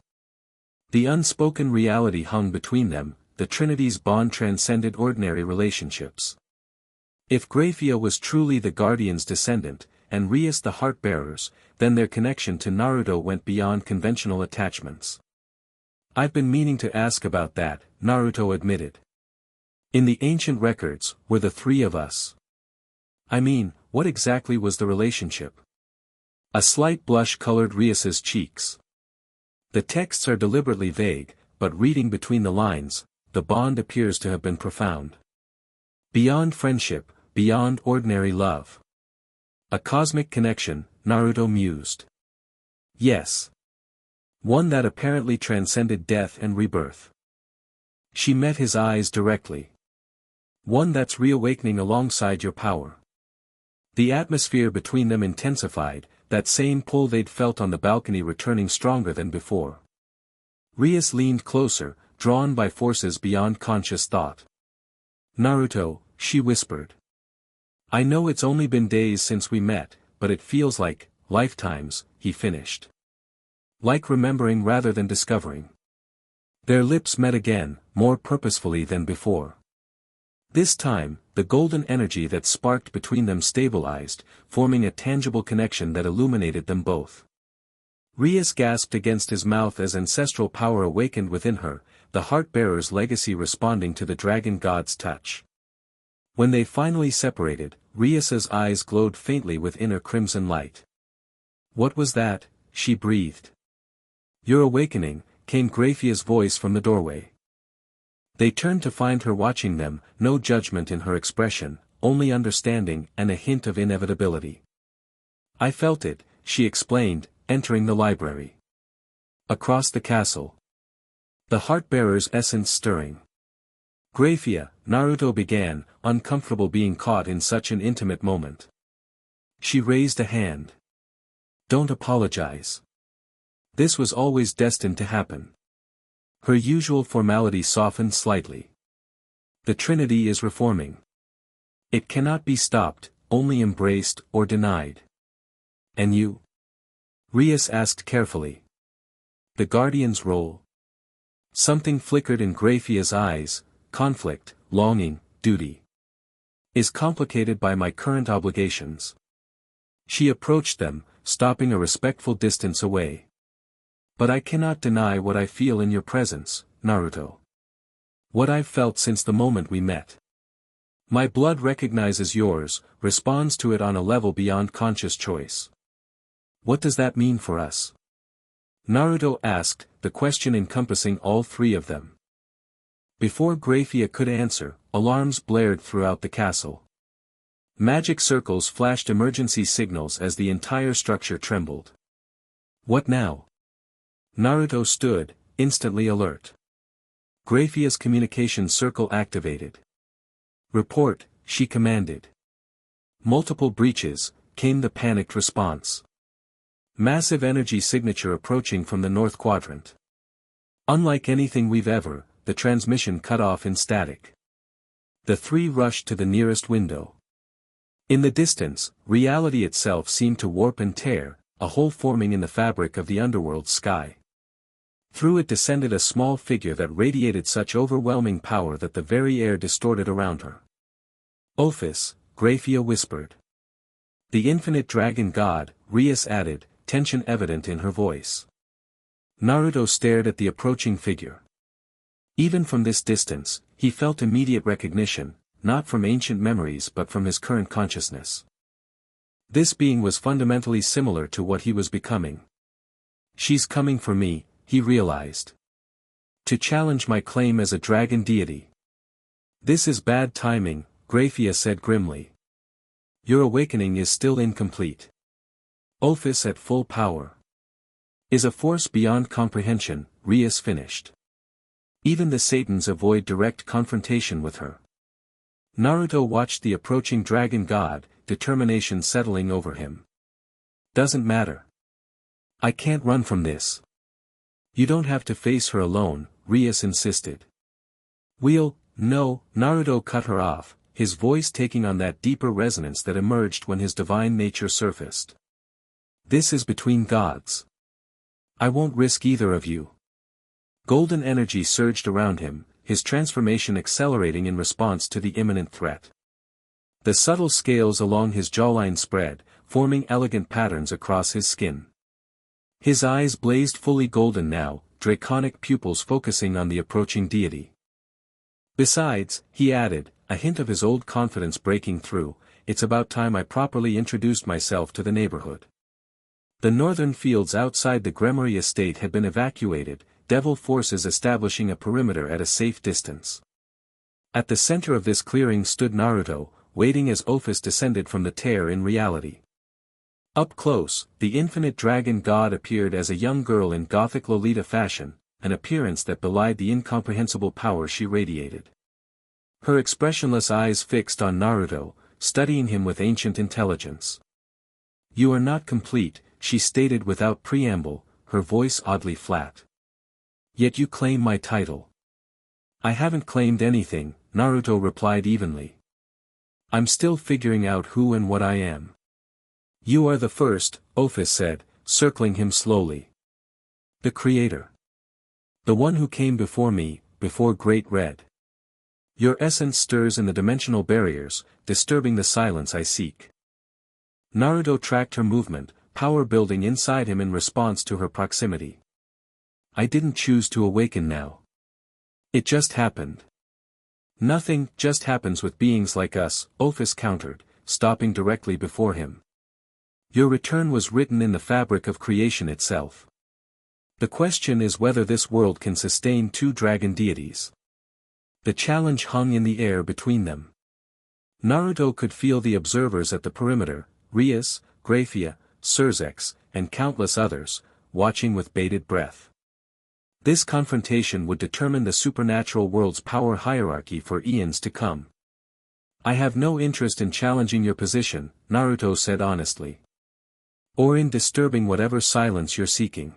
The unspoken reality hung between them, the Trinity's bond transcended ordinary relationships. If Grayfia was truly the Guardian's descendant, and Rias the Heart-Bearer's, then their connection to Naruto went beyond conventional attachments. "I've been meaning to ask about that," Naruto admitted. "In the ancient records, were the three of us. I mean, what exactly was the relationship?" A slight blush colored Rias's cheeks. "The texts are deliberately vague, but reading between the lines, the bond appears to have been profound. Beyond friendship, beyond ordinary love. A cosmic connection," Naruto mused. "Yes. One that apparently transcended death and rebirth." She met his eyes directly. "One that's reawakening alongside your power." The atmosphere between them intensified, that same pull they'd felt on the balcony returning stronger than before. Rias leaned closer, drawn by forces beyond conscious thought. "Naruto," she whispered. "I know it's only been days since we met, but it feels like lifetimes," he finished. "Like remembering rather than discovering." Their lips met again, more purposefully than before. This time, the golden energy that sparked between them stabilized, forming a tangible connection that illuminated them both. Rias gasped against his mouth as ancestral power awakened within her, the Heart-Bearer's legacy responding to the dragon god's touch. When they finally separated, Rias's eyes glowed faintly with inner crimson light. "What was that?" she breathed. "Your awakening," came Grayfia's voice from the doorway. They turned to find her watching them, no judgment in her expression, only understanding and a hint of inevitability. "I felt it," she explained, entering the library. Across the castle. The Heart-Bearer's essence stirring. "Grayfia," Naruto began, uncomfortable being caught in such an intimate moment. She raised a hand. "Don't apologize. This was always destined to happen." Her usual formality softened slightly. "The Trinity is reforming. It cannot be stopped, only embraced or denied." "And you?" Rias asked carefully. "The Guardian's role?" Something flickered in Grayfia's eyes. "Conflict, longing, duty. Is complicated by my current obligations." She approached them, stopping a respectful distance away. "But I cannot deny what I feel in your presence, Naruto. What I've felt since the moment we met. My blood recognizes yours, responds to it on a level beyond conscious choice." "What does that mean for us?" Naruto asked, the question encompassing all three of them. Before Grayfia could answer, alarms blared throughout the castle. Magic circles flashed emergency signals as the entire structure trembled. What now? Naruto stood, instantly alert. Grayfia's communication circle activated. Report, she commanded. Multiple breaches, came the panicked response. Massive energy signature approaching from the North Quadrant. Unlike anything we've ever, the transmission cut off in static. The three rushed to the nearest window. In the distance, reality itself seemed to warp and tear, a hole forming in the fabric of the underworld's sky. Through it descended a small figure that radiated such overwhelming power that the very air distorted around her. Ophis, Grayfia whispered. The infinite dragon god, Rias added, tension evident in her voice. Naruto stared at the approaching figure. Even from this distance, he felt immediate recognition, not from ancient memories but from his current consciousness. This being was fundamentally similar to what he was becoming. She's coming for me, he realized. To challenge my claim as a dragon deity. This is bad timing, Grayfia said grimly. Your awakening is still incomplete. Ophis at full power is a force beyond comprehension, Rias finished. Even the Satans avoid direct confrontation with her. Naruto watched the approaching dragon god, determination settling over him. Doesn't matter. I can't run from this. You don't have to face her alone, Rias insisted. No, Naruto cut her off, his voice taking on that deeper resonance that emerged when his divine nature surfaced. This is between gods. I won't risk either of you. Golden energy surged around him, his transformation accelerating in response to the imminent threat. The subtle scales along his jawline spread, forming elegant patterns across his skin. His eyes blazed fully golden now, draconic pupils focusing on the approaching deity. Besides, he added, a hint of his old confidence breaking through, it's about time I properly introduced myself to the neighborhood. The northern fields outside the Gremory estate had been evacuated, devil forces establishing a perimeter at a safe distance. At the center of this clearing stood Naruto, waiting as Ophis descended from the tear in reality. Up close, the infinite dragon god appeared as a young girl in gothic Lolita fashion, an appearance that belied the incomprehensible power she radiated. Her expressionless eyes fixed on Naruto, studying him with ancient intelligence. You are not complete, she stated without preamble, her voice oddly flat. Yet you claim my title. I haven't claimed anything, Naruto replied evenly. I'm still figuring out who and what I am. You are the first, Ophis said, circling him slowly. The creator. The one who came before me, before Great Red. Your essence stirs in the dimensional barriers, disturbing the silence I seek. Naruto tracked her movement, power building inside him in response to her proximity. I didn't choose to awaken now. It just happened. Nothing just happens with beings like us, Ophis countered, stopping directly before him. Your return was written in the fabric of creation itself. The question is whether this world can sustain two dragon deities. The challenge hung in the air between them. Naruto could feel the observers at the perimeter, Rias, Grayfia, Surzex, and countless others, watching with bated breath. This confrontation would determine the supernatural world's power hierarchy for eons to come. I have no interest in challenging your position, Naruto said honestly. Or in disturbing whatever silence you're seeking.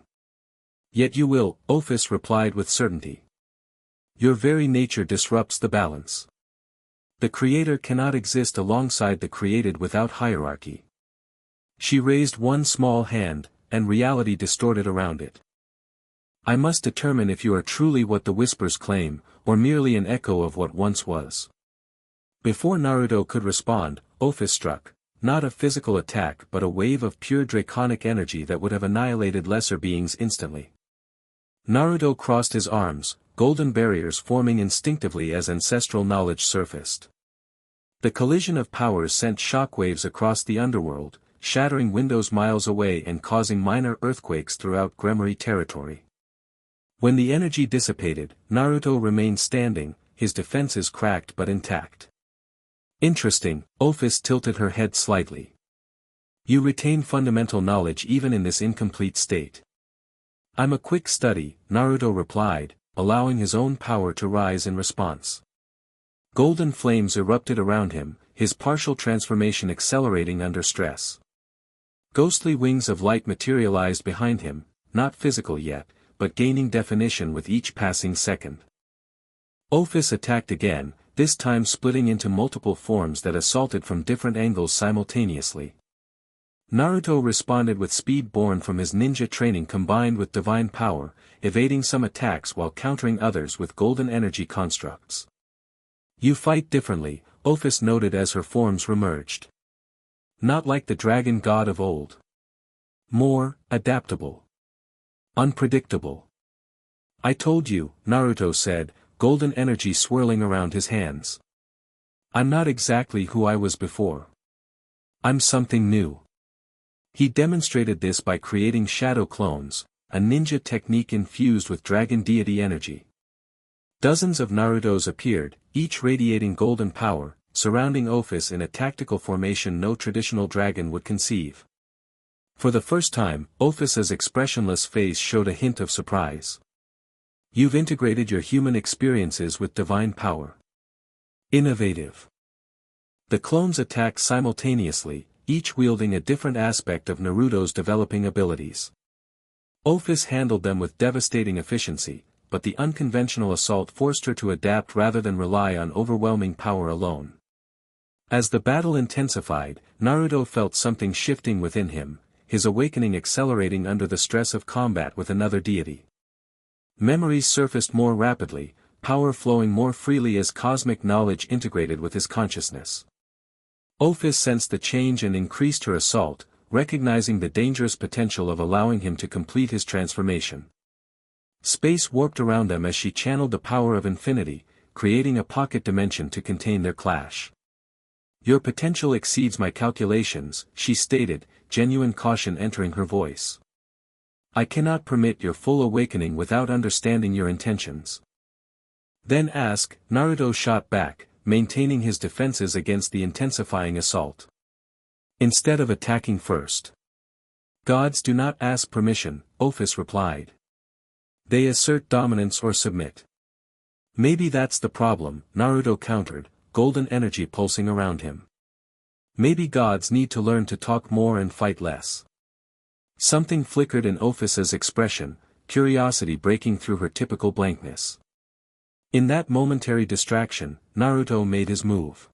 Yet you will, Ophis replied with certainty. Your very nature disrupts the balance. The creator cannot exist alongside the created without hierarchy. She raised one small hand, and reality distorted around it. I must determine if you are truly what the whispers claim, or merely an echo of what once was. Before Naruto could respond, Ophis struck, not a physical attack but a wave of pure draconic energy that would have annihilated lesser beings instantly. Naruto crossed his arms, golden barriers forming instinctively as ancestral knowledge surfaced. The collision of powers sent shockwaves across the underworld, shattering windows miles away and causing minor earthquakes throughout Gremory territory. When the energy dissipated, Naruto remained standing, his defenses cracked but intact. Interesting, Ophis tilted her head slightly. You retain fundamental knowledge even in this incomplete state. I'm a quick study, Naruto replied, allowing his own power to rise in response. Golden flames erupted around him, his partial transformation accelerating under stress. Ghostly wings of light materialized behind him, not physical yet, but gaining definition with each passing second. Ophis attacked again, this time splitting into multiple forms that assaulted from different angles simultaneously. Naruto responded with speed born from his ninja training combined with divine power, evading some attacks while countering others with golden energy constructs. You fight differently, Ophis noted as her forms remerged. Not like the dragon god of old. More adaptable. Unpredictable. I told you, Naruto said, golden energy swirling around his hands. I'm not exactly who I was before. I'm something new. He demonstrated this by creating shadow clones, a ninja technique infused with dragon deity energy. Dozens of Narutos appeared, each radiating golden power, surrounding Ophis in a tactical formation no traditional dragon would conceive. For the first time, Ophis's expressionless face showed a hint of surprise. You've integrated your human experiences with divine power. Innovative. The clones attacked simultaneously, each wielding a different aspect of Naruto's developing abilities. Ophis handled them with devastating efficiency, but the unconventional assault forced her to adapt rather than rely on overwhelming power alone. As the battle intensified, Naruto felt something shifting within him, his awakening accelerating under the stress of combat with another deity. Memories surfaced more rapidly, power flowing more freely as cosmic knowledge integrated with his consciousness. Ophis sensed the change and increased her assault, recognizing the dangerous potential of allowing him to complete his transformation. Space warped around them as she channeled the power of infinity, creating a pocket dimension to contain their clash. Your potential exceeds my calculations, she stated, genuine caution entering her voice. I cannot permit your full awakening without understanding your intentions. Then ask, Naruto shot back, maintaining his defenses against the intensifying assault. Instead of attacking first. Gods do not ask permission, Ophis replied. They assert dominance or submit. Maybe that's the problem, Naruto countered, golden energy pulsing around him. Maybe gods need to learn to talk more and fight less. Something flickered in Ophis's expression, curiosity breaking through her typical blankness. In that momentary distraction, Naruto made his move.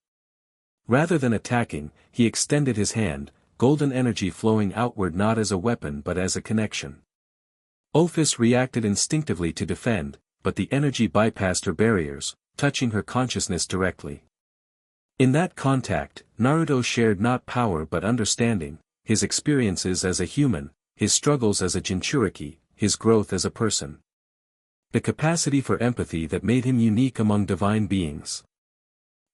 Rather than attacking, he extended his hand, golden energy flowing outward not as a weapon but as a connection. Ophis reacted instinctively to defend, but the energy bypassed her barriers, touching her consciousness directly. In that contact, Naruto shared not power but understanding, his experiences as a human, his struggles as a Jinchuriki, his growth as a person. The capacity for empathy that made him unique among divine beings.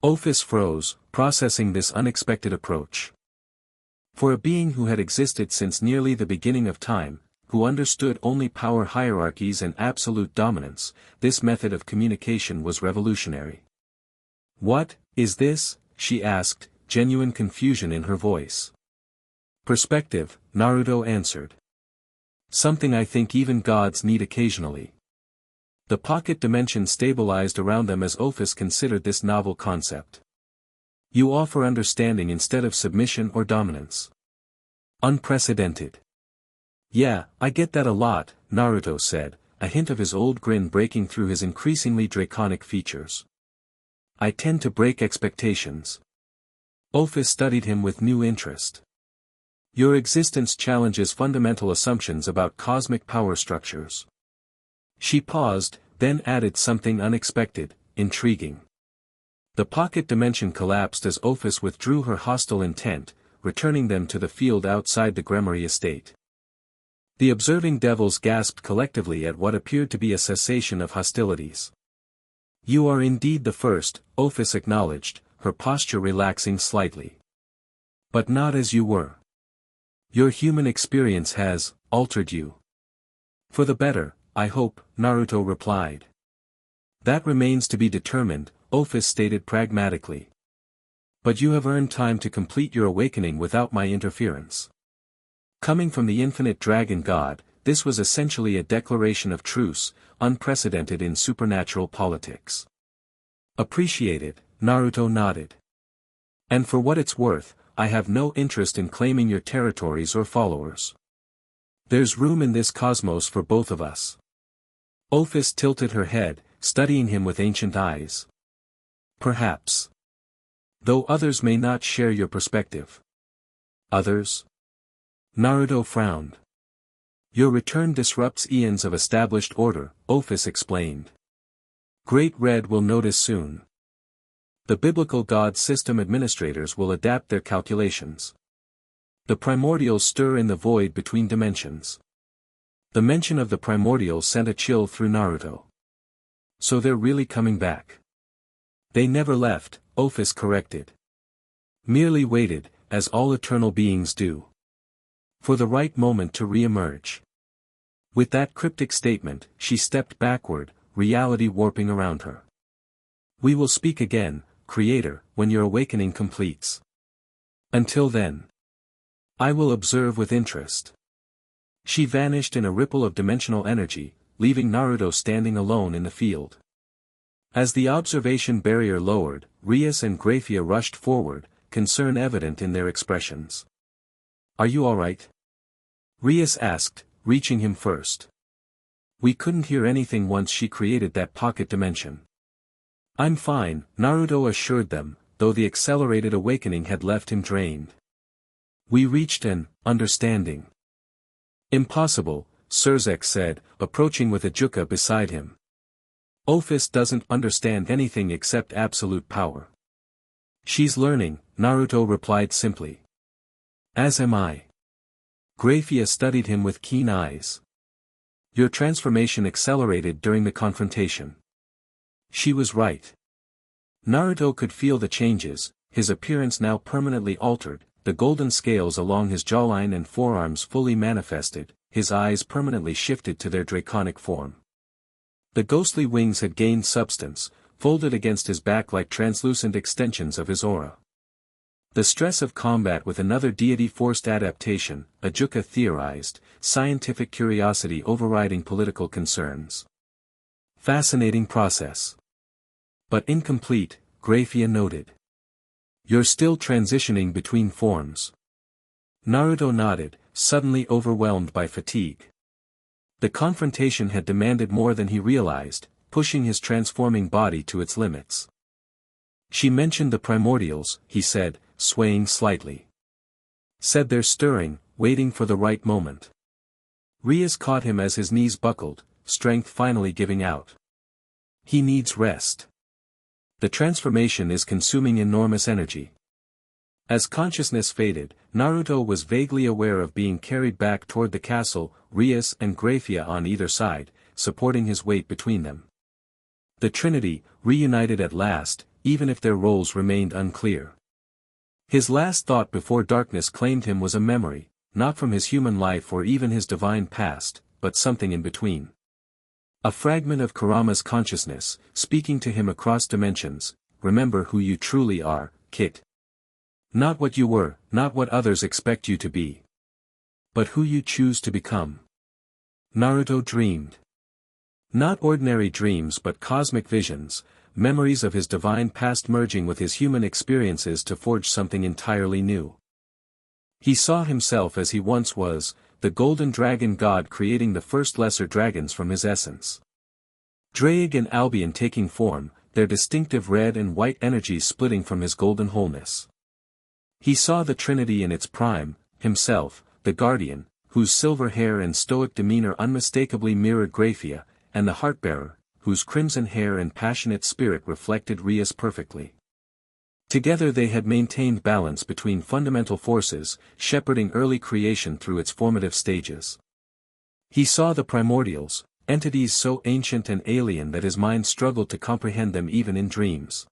Ophis froze, processing this unexpected approach. For a being who had existed since nearly the beginning of time, who understood only power hierarchies and absolute dominance, this method of communication was revolutionary. What is this? She asked, genuine confusion in her voice. Perspective, Naruto answered. Something I think even gods need occasionally. The pocket dimension stabilized around them as Ophis considered this novel concept. You offer understanding instead of submission or dominance. Unprecedented. Yeah, I get that a lot, Naruto said, a hint of his old grin breaking through his increasingly draconic features. I tend to break expectations. Ophis studied him with new interest. Your existence challenges fundamental assumptions about cosmic power structures. She paused, then added something unexpected, intriguing. The pocket dimension collapsed as Ophis withdrew her hostile intent, returning them to the field outside the Gremory estate. The observing devils gasped collectively at what appeared to be a cessation of hostilities. You are indeed the first, Ophis acknowledged, her posture relaxing slightly. But not as you were. Your human experience has altered you. For the better, I hope, Naruto replied. That remains to be determined, Ophis stated pragmatically. But you have earned time to complete your awakening without my interference. Coming from the infinite dragon god, this was essentially a declaration of truce, unprecedented in supernatural politics. Appreciated, Naruto nodded. And for what it's worth, I have no interest in claiming your territories or followers. There's room in this cosmos for both of us. Ophis tilted her head, studying him with ancient eyes. Perhaps. Though others may not share your perspective. Others? Naruto frowned. Your return disrupts eons of established order, Ophis explained. Great Red will notice soon. The biblical god system administrators will adapt their calculations. The primordials stir in the void between dimensions. The mention of the primordials sent a chill through Naruto. So they're really coming back. They never left, Ophis corrected. Merely waited, as all eternal beings do. For the right moment to re-emerge. With that cryptic statement, she stepped backward, reality warping around her. We will speak again, Creator, when your awakening completes. Until then. I will observe with interest. She vanished in a ripple of dimensional energy, leaving Naruto standing alone in the field. As the observation barrier lowered, Rias and Grayfia rushed forward, concern evident in their expressions. Are you alright? Rias asked, reaching him first. We couldn't hear anything once she created that pocket dimension. I'm fine, Naruto assured them, though the accelerated awakening had left him drained. We reached an understanding. Impossible, Surzek said, approaching with a juka beside him. Ophis doesn't understand anything except absolute power. She's learning, Naruto replied simply. As am I. Grayfia studied him with keen eyes. Your transformation accelerated during the confrontation. She was right. Naruto could feel the changes, his appearance now permanently altered, the golden scales along his jawline and forearms fully manifested, his eyes permanently shifted to their draconic form. The ghostly wings had gained substance, folded against his back like translucent extensions of his aura. The stress of combat with another deity forced adaptation, Ajuka theorized, scientific curiosity overriding political concerns. Fascinating process. But incomplete, Grayfia noted. You're still transitioning between forms. Naruto nodded, suddenly overwhelmed by fatigue. The confrontation had demanded more than he realized, pushing his transforming body to its limits. She mentioned the primordials, he said, swaying slightly. Said they're stirring, waiting for the right moment. Rias caught him as his knees buckled, strength finally giving out. He needs rest. The transformation is consuming enormous energy. As consciousness faded, Naruto was vaguely aware of being carried back toward the castle, Rias and Grayfia on either side, supporting his weight between them. The Trinity, reunited at last, even if their roles remained unclear. His last thought before darkness claimed him was a memory, not from his human life or even his divine past, but something in between. A fragment of Kurama's consciousness, speaking to him across dimensions, remember who you truly are, Kit. Not what you were, not what others expect you to be. But who you choose to become. Naruto dreamed. Not ordinary dreams but cosmic visions, memories of his divine past merging with his human experiences to forge something entirely new. He saw himself as he once was, the golden dragon god creating the first lesser dragons from his essence. Ddraig and Albion taking form, their distinctive red and white energies splitting from his golden wholeness. He saw the Trinity in its prime, himself, the guardian, whose silver hair and stoic demeanor unmistakably mirrored Grayfia, and the Heartbearer, whose crimson hair and passionate spirit reflected Rias perfectly. Together they had maintained balance between fundamental forces, shepherding early creation through its formative stages. He saw the primordials, entities so ancient and alien that his mind struggled to comprehend them even in dreams.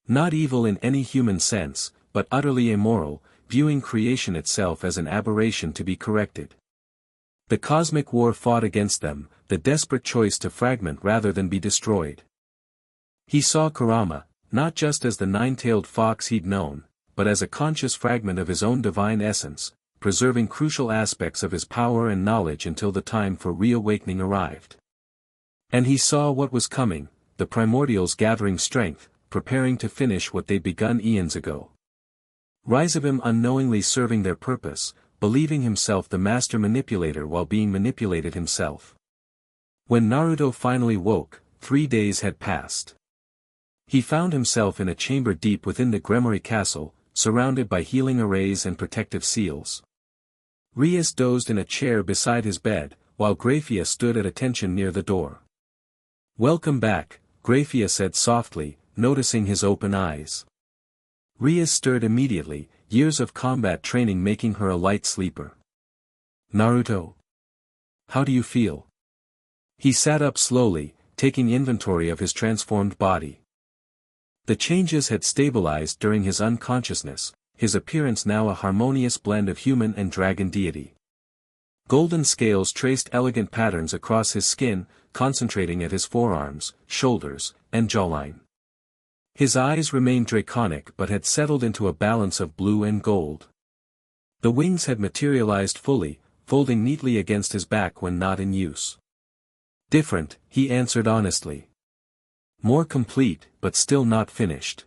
Not evil in any human sense, but utterly immoral, viewing creation itself as an aberration to be corrected. The cosmic war fought against them, the desperate choice to fragment rather than be destroyed. He saw Kurama, not just as the nine-tailed fox he'd known, but as a conscious fragment of his own divine essence, preserving crucial aspects of his power and knowledge until the time for reawakening arrived. And he saw what was coming, the primordials gathering strength, preparing to finish what they'd begun eons ago. Rise of him unknowingly serving their purpose, believing himself the master manipulator while being manipulated himself. When Naruto finally woke, 3 days had passed. He found himself in a chamber deep within the Gremory Castle, surrounded by healing arrays and protective seals. Rias dozed in a chair beside his bed, while Grayfia stood at attention near the door. "Welcome back," Grayfia said softly, noticing his open eyes. Rias stirred immediately, years of combat training making her a light sleeper. "Naruto? How do you feel?" He sat up slowly, taking inventory of his transformed body. The changes had stabilized during his unconsciousness, his appearance now a harmonious blend of human and dragon deity. Golden scales traced elegant patterns across his skin, concentrating at his forearms, shoulders, and jawline. His eyes remained draconic but had settled into a balance of blue and gold. The wings had materialized fully, folding neatly against his back when not in use. "Different," he answered honestly. "More complete, but still not finished."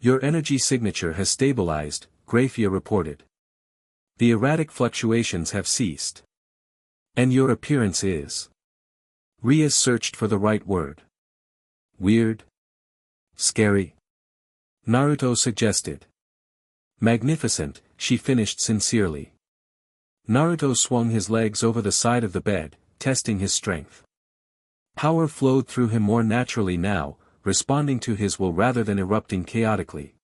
"Your energy signature has stabilized," Grayfia reported. "The erratic fluctuations have ceased. And your appearance is—" Rias searched for the right word. "Weird? Scary?" Naruto suggested. "Magnificent," she finished sincerely. Naruto swung his legs over the side of the bed, testing his strength. Power flowed through him more naturally now, responding to his will rather than erupting chaotically.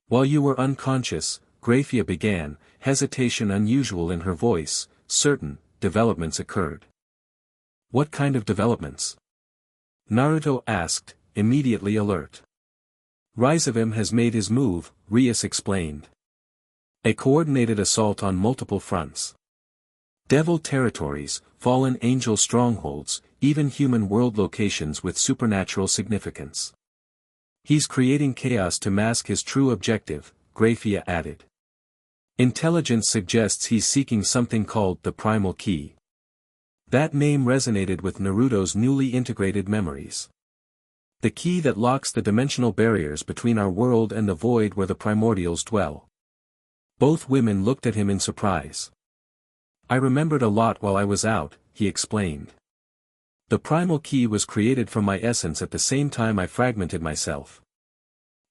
"While you were unconscious," Grayfia began, hesitation unusual in her voice, "certain developments occurred." "What kind of developments?" Naruto asked, immediately alert. "Rise of him has made his move," Rias explained. "A coordinated assault on multiple fronts. Devil territories, fallen angel strongholds, even human world locations with supernatural significance. He's creating chaos to mask his true objective," Grayfia added. "Intelligence suggests he's seeking something called the Primal Key." That name resonated with Naruto's newly integrated memories. "The key that locks the dimensional barriers between our world and the void where the primordials dwell." Both women looked at him in surprise. "I remembered a lot while I was out," he explained. "The primal key was created from my essence at the same time I fragmented myself.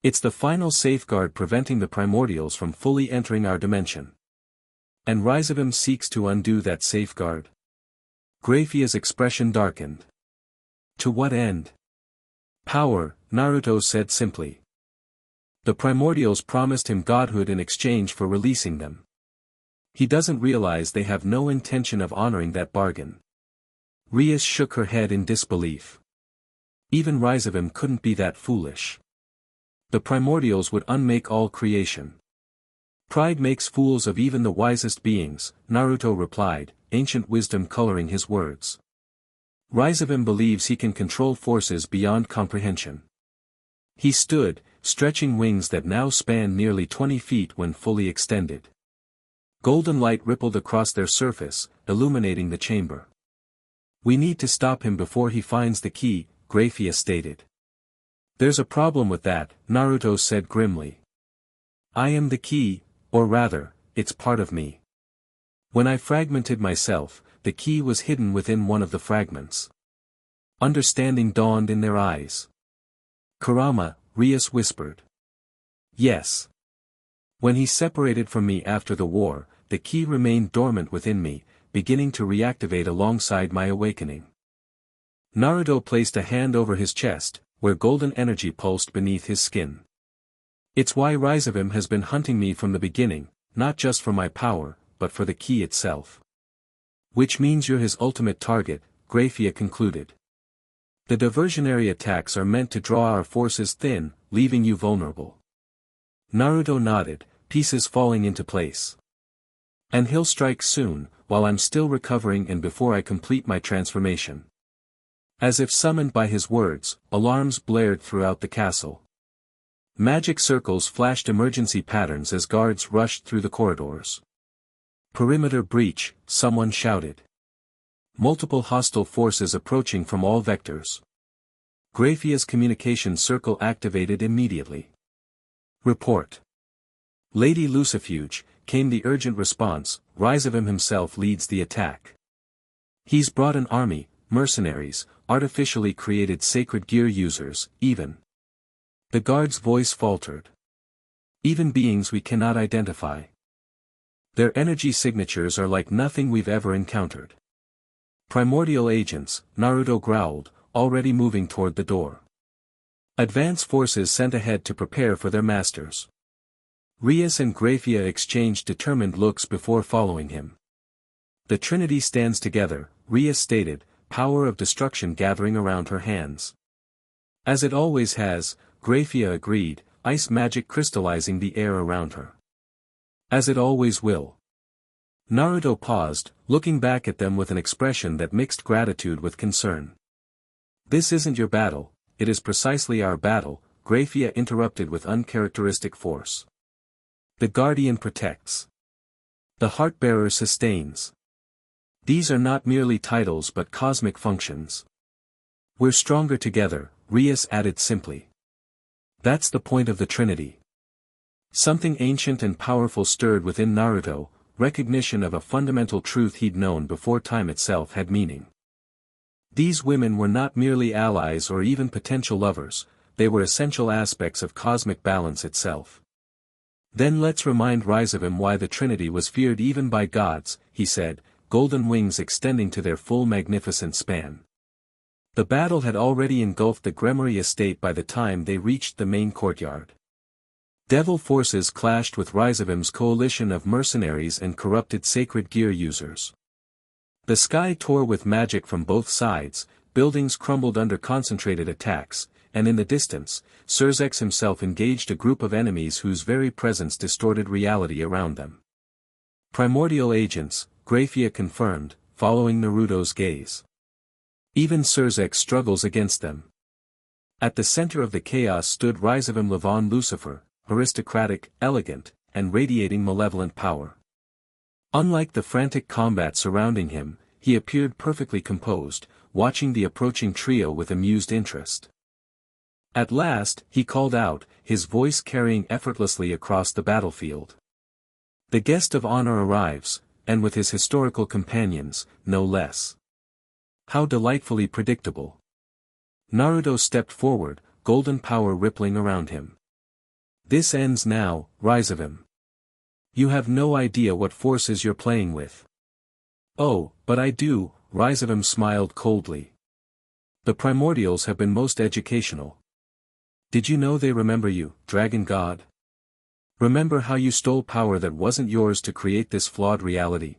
It's the final safeguard preventing the primordials from fully entering our dimension. And Rise of him seeks to undo that safeguard." Grayfia's expression darkened. "To what end?" "Power," Naruto said simply. "The primordials promised him godhood in exchange for releasing them. He doesn't realize they have no intention of honoring that bargain." Rias shook her head in disbelief. "Even Rise of him couldn't be that foolish. The primordials would unmake all creation." "Pride makes fools of even the wisest beings," Naruto replied, ancient wisdom coloring his words. "Rise of him believes he can control forces beyond comprehension." He stood, stretching wings that now spanned nearly 20 feet when fully extended. Golden light rippled across their surface, illuminating the chamber. "We need to stop him before he finds the key," Grayfia stated. "There's a problem with that," Naruto said grimly. "I am the key, or rather, it's part of me. When I fragmented myself, the key was hidden within one of the fragments." Understanding dawned in their eyes. "Kurama," Rias whispered. "Yes. When he separated from me after the war, the key remained dormant within me, beginning to reactivate alongside my awakening." Naruto placed a hand over his chest, where golden energy pulsed beneath his skin. "It's why Rise of him has been hunting me from the beginning, not just for my power, but for the key itself." "Which means you're his ultimate target," Grayfia concluded. "The diversionary attacks are meant to draw our forces thin, leaving you vulnerable." Naruto nodded, pieces falling into place. "And he'll strike soon, while I'm still recovering and before I complete my transformation. As if summoned by his words, alarms blared throughout the castle. Magic circles flashed emergency patterns as guards rushed through the corridors. Perimeter breach, someone shouted. Multiple hostile forces approaching from all vectors. Grayfia's communication circle activated immediately. Report. Lady Lucifuge, came the urgent response. Rizavim himself leads the attack. He's brought an army, mercenaries, artificially created sacred gear users, even. The guard's voice faltered. Even beings we cannot identify. Their energy signatures are like nothing we've ever encountered. Primordial agents, Naruto growled, already moving toward the door. Advance forces sent ahead to prepare for their masters. Rias and Grayfia exchanged determined looks before following him. The Trinity stands together, Rias stated, power of destruction gathering around her hands. As it always has, Grayfia agreed, ice magic crystallizing the air around her. As it always will. Naruto paused, looking back at them with an expression that mixed gratitude with concern. This isn't your battle, it is precisely our battle, Grayfia interrupted with uncharacteristic force. The Guardian protects. The Heartbearer sustains. These are not merely titles but cosmic functions. We're stronger together, Rias added simply. That's the point of the Trinity. Something ancient and powerful stirred within Naruto, recognition of a fundamental truth he'd known before time itself had meaning. These women were not merely allies or even potential lovers, they were essential aspects of cosmic balance itself. Then let's remind Rizavim why the Trinity was feared even by gods, he said, golden wings extending to their full magnificent span. The battle had already engulfed the Gremory estate by the time they reached the main courtyard. Devil forces clashed with Rizavim's coalition of mercenaries and corrupted sacred gear users. The sky tore with magic from both sides, buildings crumbled under concentrated attacks, and in the distance, Surzex himself engaged a group of enemies whose very presence distorted reality around them. Primordial agents, Grayfia confirmed, following Naruto's gaze. Even Surzex struggles against them. At the center of the chaos stood Rizavim Levon Lucifer, aristocratic, elegant, and radiating malevolent power. Unlike the frantic combat surrounding him, he appeared perfectly composed, watching the approaching trio with amused interest. At last, he called out, his voice carrying effortlessly across the battlefield. The guest of honor arrives, and with his historical companions, no less. How delightfully predictable. Naruto stepped forward, golden power rippling around him. This ends now, Rizavim. You have no idea what forces you're playing with. Oh, but I do, Rizavim smiled coldly. The primordials have been most educational. Did you know they remember you, Dragon God? Remember how you stole power that wasn't yours to create this flawed reality?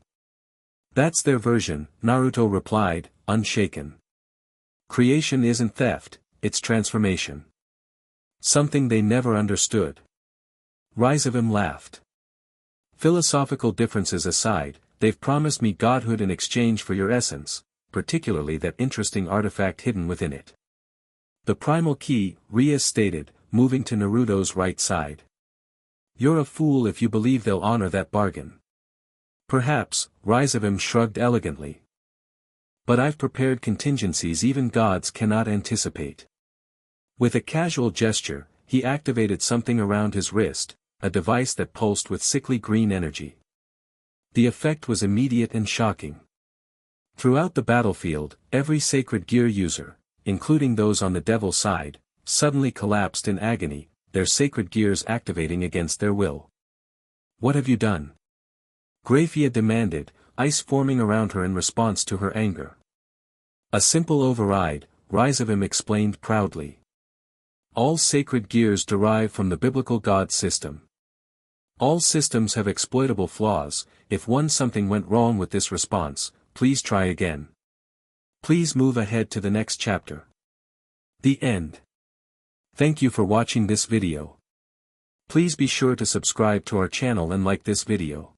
That's their version, Naruto replied, unshaken. Creation isn't theft, it's transformation. Something they never understood. Rizavim laughed. Philosophical differences aside, they've promised me godhood in exchange for your essence, particularly that interesting artifact hidden within it. The primal key, Rias stated, moving to Naruto's right side. You're a fool if you believe they'll honor that bargain. Perhaps, Rizavim shrugged elegantly. But I've prepared contingencies even gods cannot anticipate. With a casual gesture, he activated something around his wrist, a device that pulsed with sickly green energy. The effect was immediate and shocking. Throughout the battlefield, every sacred gear user, including those on the devil side, suddenly collapsed in agony, their sacred gears activating against their will. What have you done? Grayfia demanded, ice forming around her in response to her anger. A simple override, Rizavim explained proudly. All sacred gears derive from the biblical God system. All systems have exploitable flaws, if something went wrong with this response, please try again. Please move ahead to the next chapter. The end. Thank you for watching this video. Please be sure to subscribe to our channel and like this video.